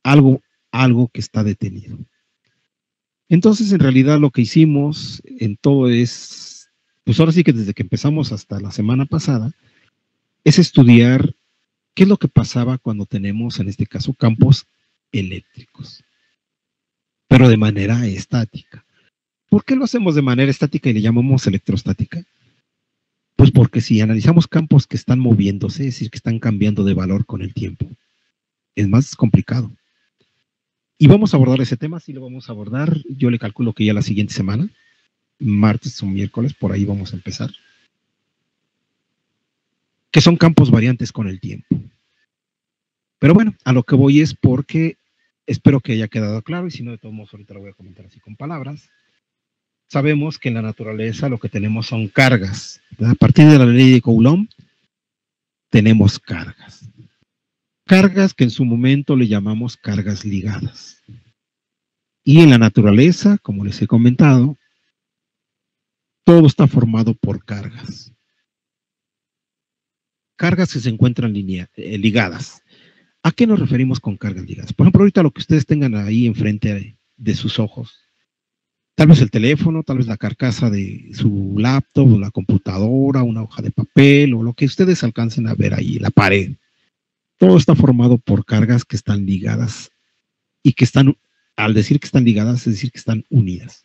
algo que está detenido. Entonces, en realidad, lo que hicimos en todo es, pues ahora sí que desde que empezamos hasta la semana pasada, es estudiar qué es lo que pasaba cuando tenemos, en este caso, campos eléctricos, pero de manera estática. ¿Por qué lo hacemos de manera estática y le llamamos electrostática? Pues porque si analizamos campos que están moviéndose, es decir, que están cambiando de valor con el tiempo, es más complicado. Y vamos a abordar ese tema, sí lo vamos a abordar, yo le calculo que ya la siguiente semana, martes o miércoles, por ahí vamos a empezar. Que son campos variantes con el tiempo. Pero bueno, a lo que voy es porque espero que haya quedado claro, y si no, de todos modos, ahorita lo voy a comentar así con palabras. Sabemos que en la naturaleza lo que tenemos son cargas. A partir de la ley de Coulomb, tenemos cargas. Cargas que en su momento le llamamos cargas ligadas. Y en la naturaleza, como les he comentado, todo está formado por cargas. Cargas que se encuentran ligadas. ¿A qué nos referimos con cargas ligadas? Por ejemplo, ahorita lo que ustedes tengan ahí enfrente de sus ojos, tal vez el teléfono, tal vez la carcasa de su laptop, o la computadora, una hoja de papel, o lo que ustedes alcancen a ver ahí, la pared. Todo está formado por cargas que están ligadas y que están, al decir que están ligadas, es decir que están unidas.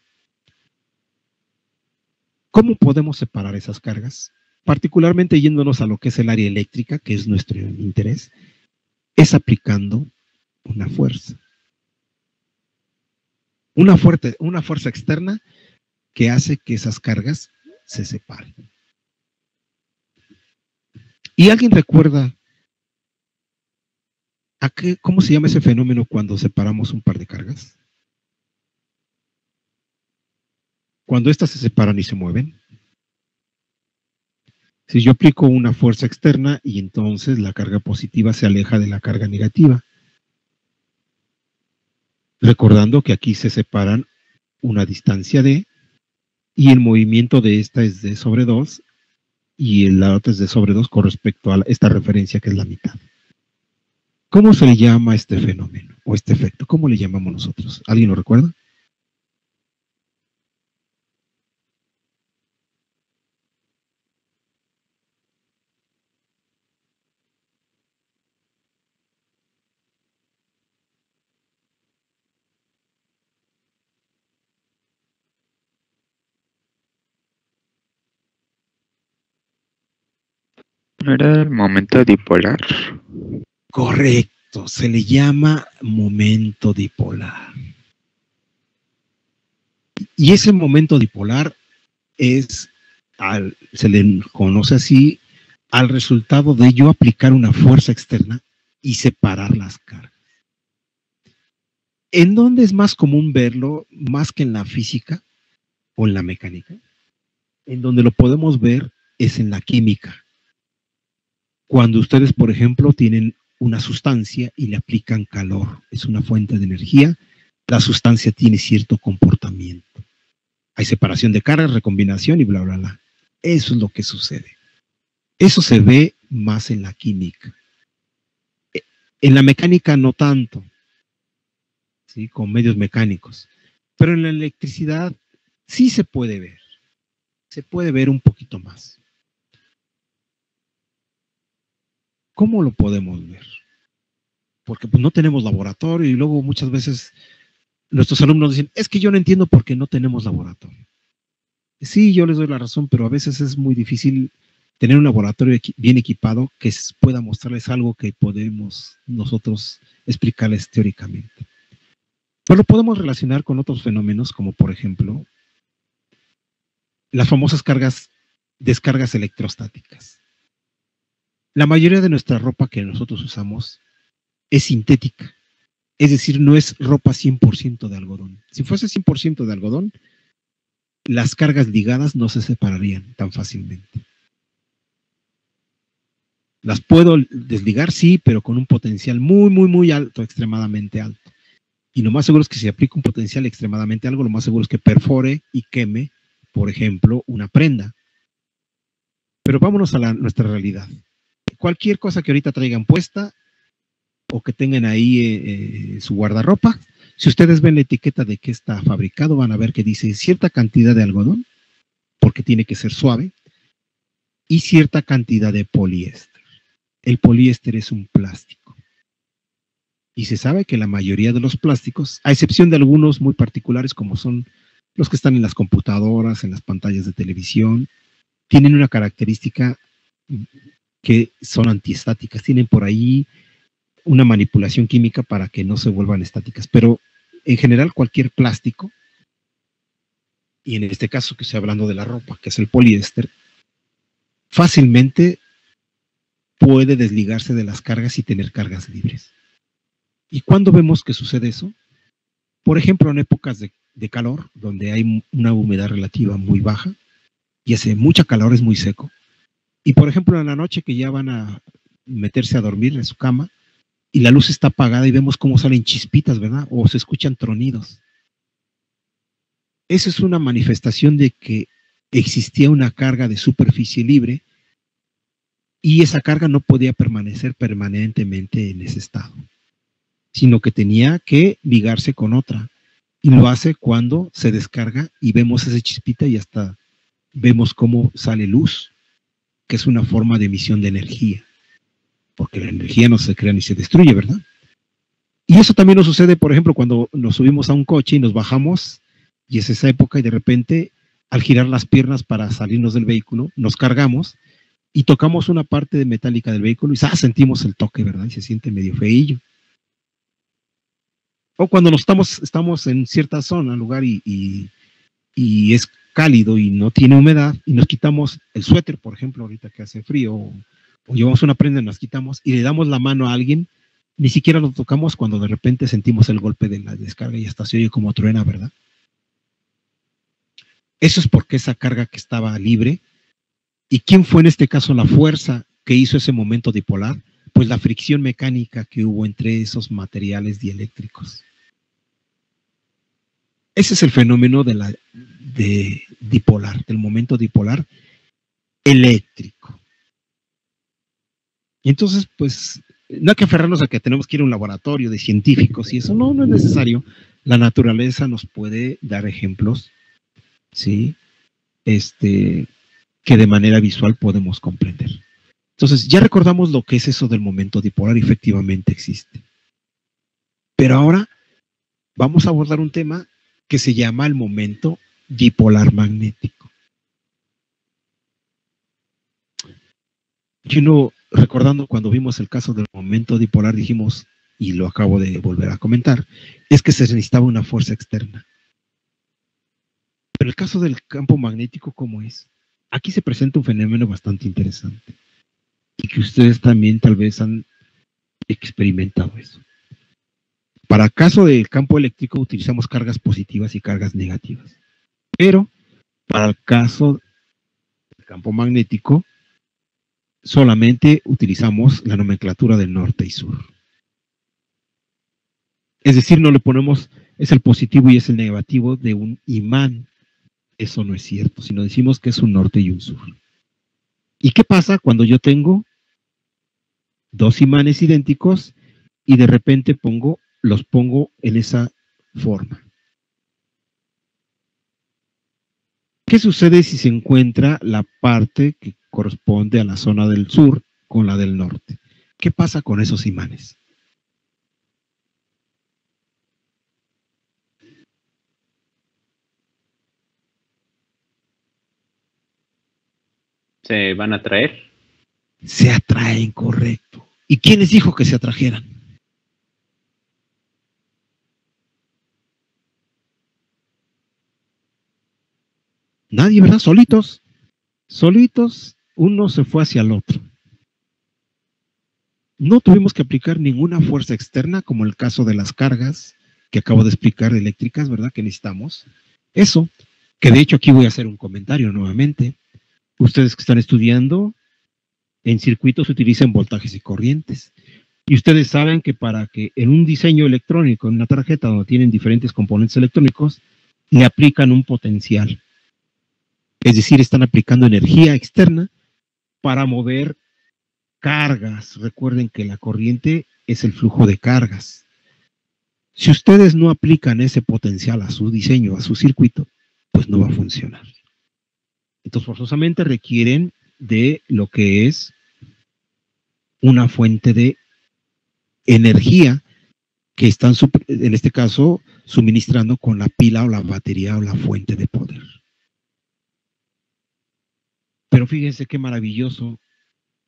¿Cómo podemos separar esas cargas? Particularmente yéndonos a lo que es el área eléctrica, que es nuestro interés, es aplicando una fuerza. Una fuerza externa que hace que esas cargas se separen. ¿Y alguien recuerda cómo se llama ese fenómeno cuando separamos un par de cargas? Cuando éstas se separan y se mueven. Si yo aplico una fuerza externa y entonces la carga positiva se aleja de la carga negativa. Recordando que aquí se separan una distancia d y el movimiento de esta es d sobre 2 y la otra es d sobre 2 con respecto a esta referencia que es la mitad. ¿Cómo se le llama este fenómeno o este efecto? ¿Cómo le llamamos nosotros? ¿Alguien lo recuerda? ¿No era el momento dipolar? Correcto, se le llama momento dipolar. Y ese momento dipolar se le conoce así al resultado de yo aplicar una fuerza externa y separar las cargas. ¿En dónde es más común verlo, más que en la física o en la mecánica? En donde lo podemos ver es en la química. Cuando ustedes, por ejemplo, tienen una sustancia y le aplican calor, es una fuente de energía, la sustancia tiene cierto comportamiento. Hay separación de cargas, recombinación y bla, bla, bla. Eso es lo que sucede. Eso se ve más en la química. En la mecánica no tanto, ¿sí? Con medios mecánicos. Pero en la electricidad sí se puede ver. Se puede ver un poquito más. ¿Cómo lo podemos ver? Porque pues, no tenemos laboratorio y luego muchas veces nuestros alumnos dicen, es que yo no entiendo por qué no tenemos laboratorio. Sí, yo les doy la razón, pero a veces es muy difícil tener un laboratorio bien equipado que pueda mostrarles algo que podemos nosotros explicarles teóricamente. Pero lo podemos relacionar con otros fenómenos, como por ejemplo, las famosas descargas electrostáticas. La mayoría de nuestra ropa que nosotros usamos es sintética, es decir, no es ropa 100% de algodón. Si fuese 100% de algodón, las cargas ligadas no se separarían tan fácilmente. Las puedo desligar, sí, pero con un potencial muy, muy, muy alto, extremadamente alto. Y lo más seguro es que si aplico un potencial extremadamente alto, lo más seguro es que perfore y queme, por ejemplo, una prenda. Pero vámonos a nuestra realidad. Cualquier cosa que ahorita traigan puesta o que tengan ahí su guardarropa, si ustedes ven la etiqueta de qué está fabricado, van a ver que dice cierta cantidad de algodón, porque tiene que ser suave, y cierta cantidad de poliéster. El poliéster es un plástico. Y se sabe que la mayoría de los plásticos, a excepción de algunos muy particulares como son los que están en las computadoras, en las pantallas de televisión, tienen una característica que son antiestáticas, tienen por ahí una manipulación química para que no se vuelvan estáticas, pero en general cualquier plástico, y en este caso que estoy hablando de la ropa, que es el poliéster, fácilmente puede desligarse de las cargas y tener cargas libres. ¿Y cuándo vemos que sucede eso? Por ejemplo, en épocas de calor, donde hay una humedad relativa muy baja, y hace mucha calor, es muy seco, y por ejemplo en la noche que ya van a meterse a dormir en su cama, y la luz está apagada y vemos cómo salen chispitas, ¿verdad? O se escuchan tronidos. Eso es una manifestación de que existía una carga de superficie libre y esa carga no podía permanecer permanentemente en ese estado, sino que tenía que ligarse con otra. Y lo hace cuando se descarga y vemos esa chispita y hasta vemos cómo sale luz, que es una forma de emisión de energía. Porque la energía no se crea ni se destruye, ¿verdad? Y eso también nos sucede, por ejemplo, cuando nos subimos a un coche y nos bajamos, y es esa época, y de repente, al girar las piernas para salirnos del vehículo, nos cargamos y tocamos una parte metálica del vehículo y sentimos el toque, ¿verdad? Y se siente medio feillo. O cuando estamos en cierta zona, lugar, y es cálido y no tiene humedad, y nos quitamos el suéter, por ejemplo, ahorita que hace frío, o llevamos una prenda y nos quitamos y le damos la mano a alguien, ni siquiera lo tocamos cuando de repente sentimos el golpe de la descarga y hasta se oye como truena, ¿verdad? Eso es porque esa carga que estaba libre, ¿y quién fue en este caso la fuerza que hizo ese momento dipolar? Pues la fricción mecánica que hubo entre esos materiales dieléctricos. Ese es el fenómeno de dipolar, del momento dipolar eléctrico. Y entonces, pues, no hay que aferrarnos a que tenemos que ir a un laboratorio de científicos y eso no es necesario. La naturaleza nos puede dar ejemplos, ¿sí? Que de manera visual podemos comprender. Entonces, ya recordamos lo que es eso del momento dipolar y efectivamente existe. Pero ahora vamos a abordar un tema que se llama el momento dipolar magnético. Recordando cuando vimos el caso del momento dipolar, dijimos, y lo acabo de volver a comentar, es que se necesitaba una fuerza externa. Pero el caso del campo magnético, ¿cómo es? Aquí se presenta un fenómeno bastante interesante y que ustedes también tal vez han experimentado eso. Para el caso del campo eléctrico utilizamos cargas positivas y cargas negativas. Pero para el caso del campo magnético solamente utilizamos la nomenclatura del norte y sur. Es decir, no le ponemos, es el positivo y es el negativo de un imán. Eso no es cierto, sino decimos que es un norte y un sur. ¿Y qué pasa cuando yo tengo dos imanes idénticos y de repente los pongo en esa forma? ¿Qué sucede si se encuentra la parte que corresponde a la zona del sur con la del norte? ¿Qué pasa con esos imanes? ¿Se van a atraer? Se atraen, correcto. ¿Y quién les dijo que se atrajeran? Nadie, ¿verdad? Solitos. Solitos, uno se fue hacia el otro. No tuvimos que aplicar ninguna fuerza externa, como el caso de las cargas que acabo de explicar eléctricas, ¿verdad? Que necesitamos. Eso, que de hecho aquí voy a hacer un comentario nuevamente. Ustedes que están estudiando, en circuitos utilizan voltajes y corrientes. Y ustedes saben que para que en un diseño electrónico, en una tarjeta donde tienen diferentes componentes electrónicos, le aplican un potencial. Es decir, están aplicando energía externa para mover cargas. Recuerden que la corriente es el flujo de cargas. Si ustedes no aplican ese potencial a su diseño, a su circuito, pues no va a funcionar. Entonces, forzosamente requieren de lo que es una fuente de energía que están, en este caso, suministrando con la pila o la batería o la fuente de poder. Pero fíjense qué maravilloso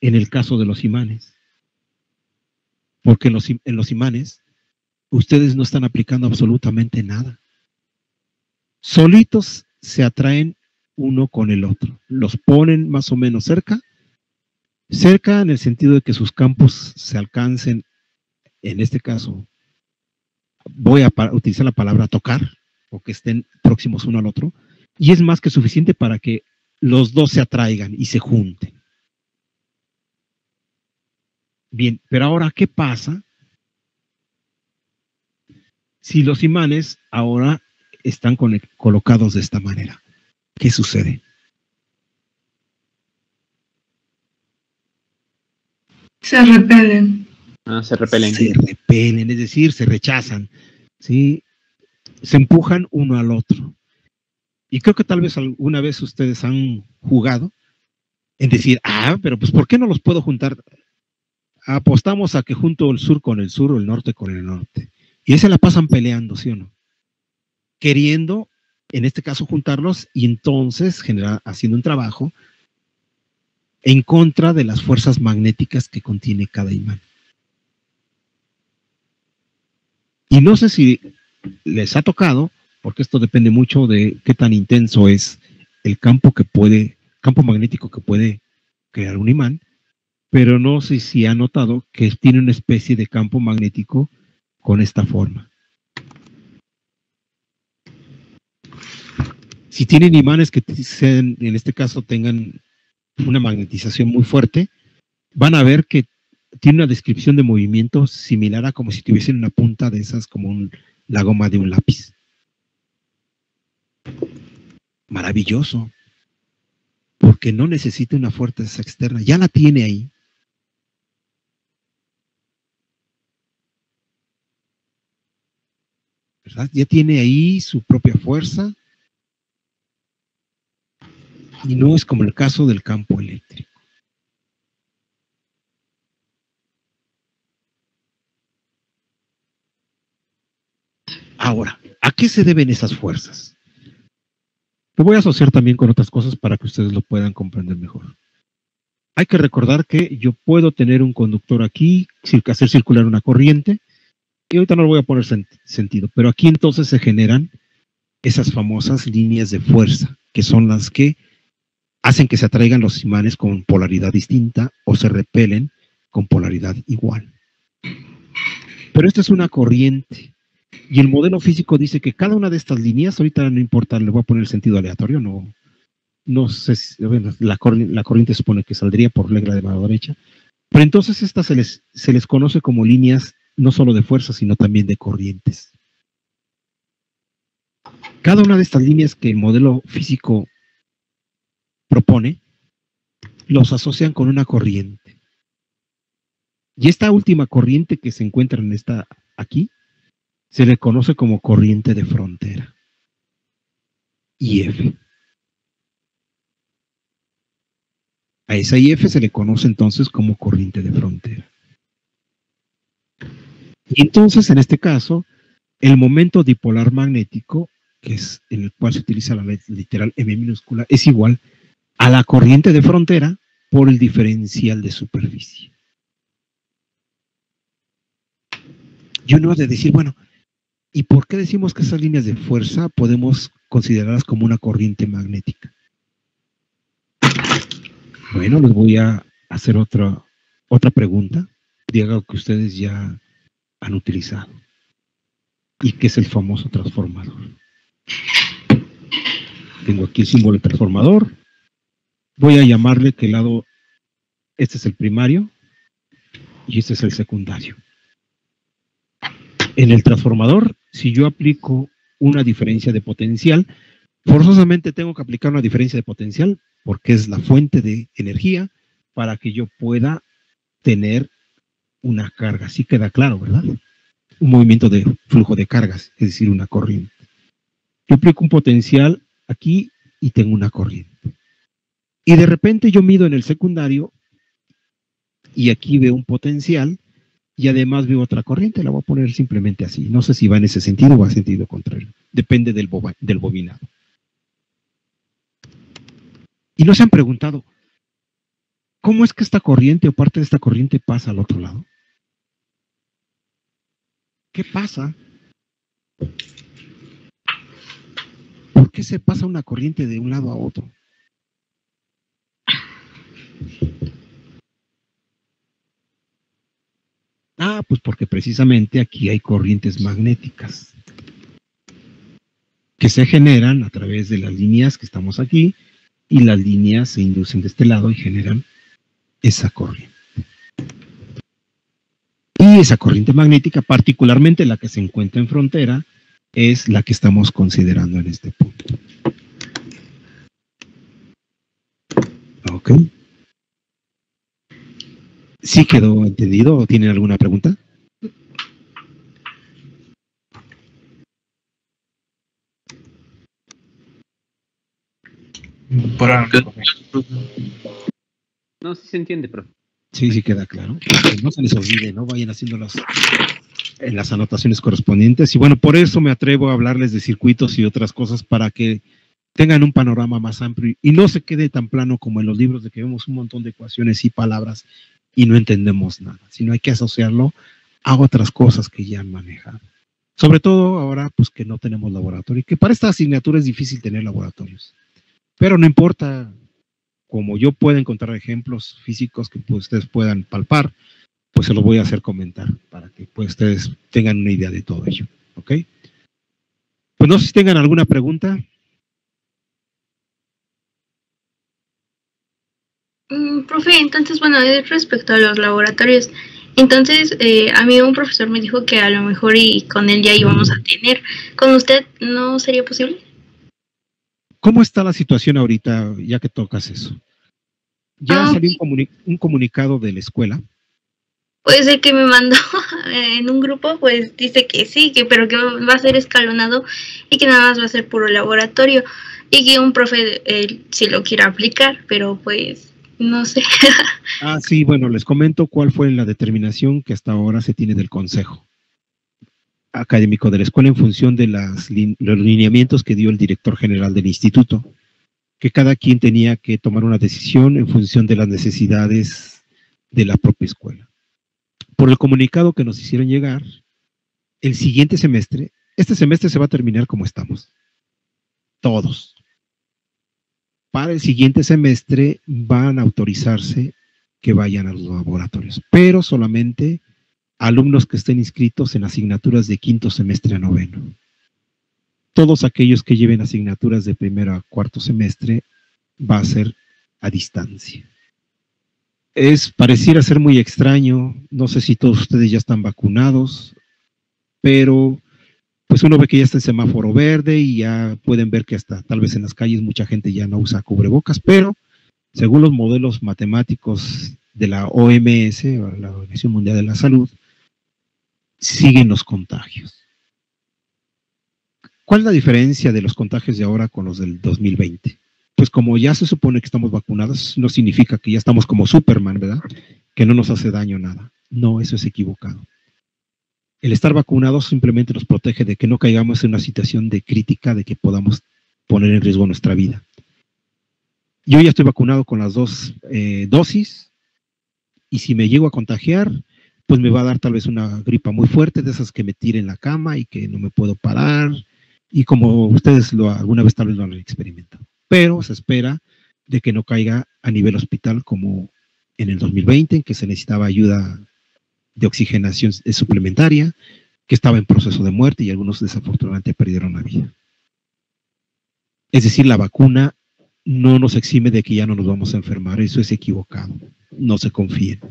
en el caso de los imanes. Porque en los imanes, ustedes no están aplicando absolutamente nada. Solitos se atraen uno con el otro. Los ponen más o menos cerca en el sentido de que sus campos se alcancen, en este caso, voy a utilizar la palabra tocar, o que estén próximos uno al otro, y es más que suficiente para que los dos se atraigan y se junten. Bien, pero ahora, ¿qué pasa si los imanes ahora están colocados de esta manera? ¿Qué sucede? Se repelen. Se repelen. Se repelen, es decir, se rechazan, ¿sí? Se empujan uno al otro. Y creo que tal vez alguna vez ustedes han jugado en decir, pero pues ¿por qué no los puedo juntar? Apostamos a que junto el sur con el sur o el norte con el norte. Y ahí se la pasan peleando, ¿sí o no? Queriendo, en este caso, juntarlos y entonces haciendo un trabajo en contra de las fuerzas magnéticas que contiene cada imán. Y no sé si les ha tocado, porque esto depende mucho de qué tan intenso es el campo magnético que puede crear un imán, pero no sé si han notado que tiene una especie de campo magnético con esta forma. Si tienen imanes que sean, en este caso tengan una magnetización muy fuerte, van a ver que tiene una descripción de movimiento similar a como si tuviesen una punta de esas como la goma de un lápiz. Maravilloso. Porque no necesita una fuerza externa, ya la tiene ahí. ¿Verdad? Ya tiene ahí su propia fuerza. Y no es como el caso del campo eléctrico. Ahora, ¿a qué se deben esas fuerzas? Lo voy a asociar también con otras cosas para que ustedes lo puedan comprender mejor. Hay que recordar que yo puedo tener un conductor aquí, hacer circular una corriente, y ahorita no lo voy a poner sentido, pero aquí entonces se generan esas famosas líneas de fuerza, que son las que hacen que se atraigan los imanes con polaridad distinta o se repelen con polaridad igual. Pero esta es una corriente. Y el modelo físico dice que cada una de estas líneas, ahorita no importa, le voy a poner el sentido aleatorio, no sé si, bueno, la corriente supone que saldría por regla de mano derecha, pero entonces estas se les conoce como líneas no solo de fuerza, sino también de corrientes. Cada una de estas líneas que el modelo físico propone, los asocian con una corriente. Y esta última corriente que se encuentra en esta aquí, se le conoce como corriente de frontera, IF. A esa IF se le conoce entonces como corriente de frontera. Y entonces, en este caso, el momento dipolar magnético, que es en el cual se utiliza la literal M minúscula, es igual a la corriente de frontera por el diferencial de superficie. Y uno ha de decir, bueno, ¿y por qué decimos que esas líneas de fuerza podemos considerarlas como una corriente magnética? Bueno, les voy a hacer otra pregunta de algo que ustedes ya han utilizado y que es el famoso transformador. Tengo aquí el símbolo de transformador. Voy a llamarle que el lado, este es el primario y este es el secundario. En el transformador, si yo aplico una diferencia de potencial, forzosamente tengo que aplicar una diferencia de potencial porque es la fuente de energía para que yo pueda tener una carga. Así queda claro, ¿verdad? Un movimiento de flujo de cargas, es decir, una corriente. Yo aplico un potencial aquí y tengo una corriente. Y de repente yo mido en el secundario y aquí veo un potencial y además veo otra corriente, la voy a poner simplemente así. No sé si va en ese sentido o va en sentido contrario. Depende del bobinado. Y no se han preguntado, ¿cómo es que esta corriente o parte de esta corriente pasa al otro lado? ¿Qué pasa? ¿Por qué se pasa una corriente de un lado a otro? Ah, pues porque precisamente aquí hay corrientes magnéticas que se generan a través de las líneas que estamos aquí y las líneas se inducen de este lado y generan esa corriente. Y esa corriente magnética, particularmente la que se encuentra en frontera, es la que estamos considerando en este punto. Ok. ¿Sí quedó entendido o tienen alguna pregunta? No, sí se entiende, profe. Sí, sí queda claro. Que no se les olvide, ¿no? Vayan haciéndolas en las anotaciones correspondientes. Y bueno, por eso me atrevo a hablarles de circuitos y otras cosas para que tengan un panorama más amplio y no se quede tan plano como en los libros de que vemos un montón de ecuaciones y palabras y no entendemos nada, sino hay que asociarlo a otras cosas que ya han manejado. Sobre todo ahora, pues que no tenemos laboratorio, y que para esta asignatura es difícil tener laboratorios. Pero no importa, como yo puedo encontrar ejemplos físicos que pues, ustedes puedan palpar, pues se los voy a hacer comentar para que pues, ustedes tengan una idea de todo ello. ¿Ok? Pues no sé si tengan alguna pregunta. Profe, entonces, bueno, respecto a los laboratorios, entonces a mí un profesor me dijo que a lo mejor y con él ya íbamos a tener. ¿Con usted no sería posible? ¿Cómo está la situación ahorita, ya que tocas eso? Ya salió un comunicado de la escuela. Pues el que me mandó en un grupo, pues dice que sí, pero que va a ser escalonado y que nada más va a ser puro laboratorio y que un profe sí lo quiera aplicar, pero pues no sé. Sí, bueno, les comento cuál fue la determinación que hasta ahora se tiene del Consejo Académico de la Escuela en función de los lineamientos que dio el director general del instituto, que cada quien tenía que tomar una decisión en función de las necesidades de la propia escuela. Por el comunicado que nos hicieron llegar, el siguiente semestre, este semestre se va a terminar como estamos, todos. Para el siguiente semestre van a autorizarse que vayan a los laboratorios, pero solamente alumnos que estén inscritos en asignaturas de quinto semestre a noveno. Todos aquellos que lleven asignaturas de primero a cuarto semestre va a ser a distancia. Pareciera ser muy extraño, no sé si todos ustedes ya están vacunados, pero pues uno ve que ya está en semáforo verde y ya pueden ver que hasta tal vez en las calles mucha gente ya no usa cubrebocas, pero según los modelos matemáticos de la OMS, o la Organización Mundial de la Salud, siguen los contagios. ¿Cuál es la diferencia de los contagios de ahora con los del 2020? Pues como ya se supone que estamos vacunados, no significa que ya estamos como Superman, ¿verdad? Que no nos hace daño nada. No, eso es equivocado. El estar vacunados simplemente nos protege de que no caigamos en una situación de crítica, de que podamos poner en riesgo nuestra vida. Yo ya estoy vacunado con las 2 dosis, y si me llego a contagiar, pues me va a dar tal vez una gripa muy fuerte, de esas que me tire en la cama y que no me puedo parar, y como ustedes alguna vez tal vez lo han experimentado. Pero se espera de que no caiga a nivel hospital como en el 2020, en que se necesitaba ayuda de oxigenación suplementaria, que estaba en proceso de muerte y algunos desafortunadamente perdieron la vida. Es decir, la vacuna no nos exime de que ya no nos vamos a enfermar, eso es equivocado, no se confíen.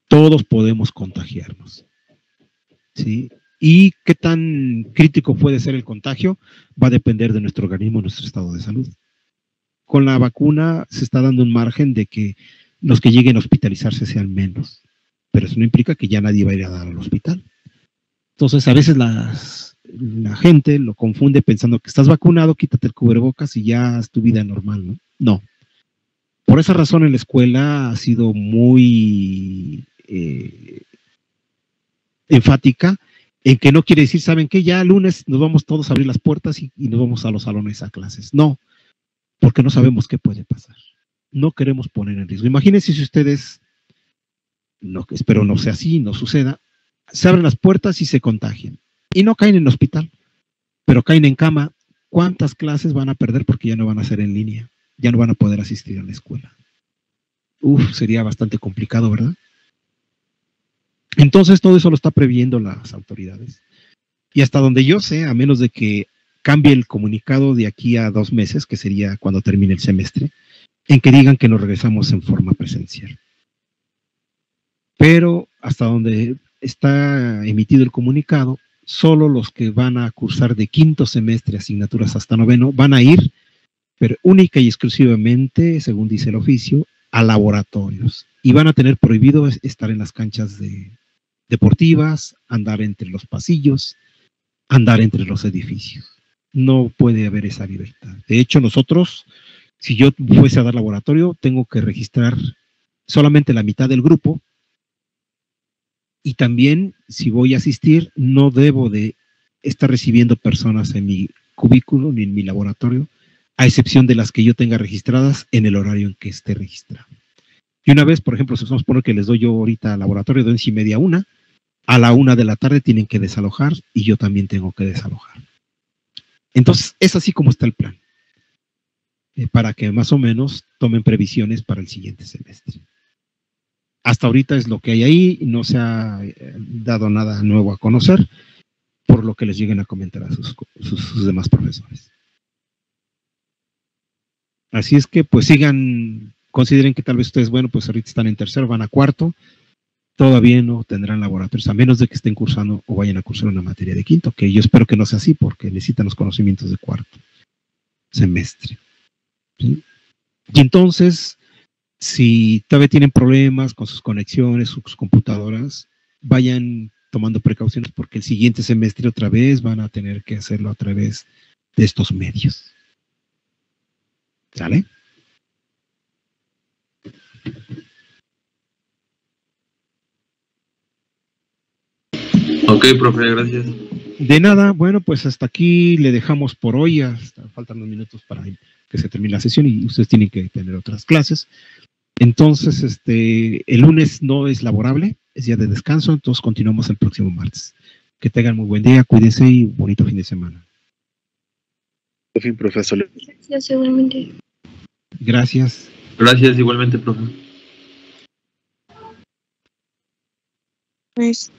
Todos podemos contagiarnos, ¿sí? Y qué tan crítico puede ser el contagio va a depender de nuestro organismo, nuestro estado de salud. Con la vacuna se está dando un margen de que los que lleguen a hospitalizarse sean menos, pero eso no implica que ya nadie va a ir a dar al hospital. Entonces a veces la gente lo confunde pensando que estás vacunado, quítate el cubrebocas y ya es tu vida normal, ¿no? No. Por esa razón en la escuela ha sido muy enfática en que no quiere decir, ¿saben qué? Ya el lunes nos vamos todos a abrir las puertas y nos vamos a los salones a clases. No, porque no sabemos qué puede pasar. No queremos poner en riesgo. Imagínense si ustedes, no, espero no sea así, no suceda, se abren las puertas y se contagian. Y no caen en el hospital, pero caen en cama. ¿Cuántas clases van a perder porque ya no van a ser en línea? Ya no van a poder asistir a la escuela. Sería bastante complicado, ¿verdad? Entonces todo eso lo está previendo las autoridades. Y hasta donde yo sé, a menos de que cambie el comunicado de aquí a 2 meses, que sería cuando termine el semestre, en que digan que nos regresamos en forma presencial. Pero hasta donde está emitido el comunicado, solo los que van a cursar de quinto semestre asignaturas hasta noveno van a ir, pero única y exclusivamente, según dice el oficio, a laboratorios. Y van a tener prohibido estar en las canchas deportivas, andar entre los pasillos, andar entre los edificios. No puede haber esa libertad. De hecho, nosotros, si yo fuese a dar laboratorio, tengo que registrar solamente la mitad del grupo. Y también, si voy a asistir, no debo de estar recibiendo personas en mi cubículo ni en mi laboratorio, a excepción de las que yo tenga registradas en el horario en que esté registrado. Y una vez, por ejemplo, si vamos a poner que les doy yo ahorita al laboratorio de 11:30 a 1, a la 1 de la tarde tienen que desalojar y yo también tengo que desalojar. Entonces, es así como está el plan, para que más o menos tomen previsiones para el siguiente semestre. Hasta ahorita es lo que hay ahí, no se ha dado nada nuevo a conocer, por lo que les lleguen a comentar a sus demás profesores. Así es que pues consideren que tal vez ustedes, bueno, pues ahorita están en tercero, van a cuarto, todavía no tendrán laboratorios, a menos de que estén cursando o vayan a cursar una materia de quinto, que yo espero que no sea así, porque necesitan los conocimientos de cuarto. semestre. ¿Sí? Y entonces, si todavía tienen problemas con sus conexiones, sus computadoras, vayan tomando precauciones porque el siguiente semestre otra vez van a tener que hacerlo a través de estos medios. ¿Sale? Ok, profe, gracias. De nada, bueno, pues hasta aquí le dejamos por hoy, hasta faltan unos minutos para que se termine la sesión y ustedes tienen que tener otras clases. Entonces, el lunes no es laborable, es día de descanso, entonces continuamos el próximo martes. Que tengan muy buen día, cuídense y bonito fin de semana. Por fin, profesor. Gracias, igualmente. Gracias. Gracias, igualmente, profe. Pues,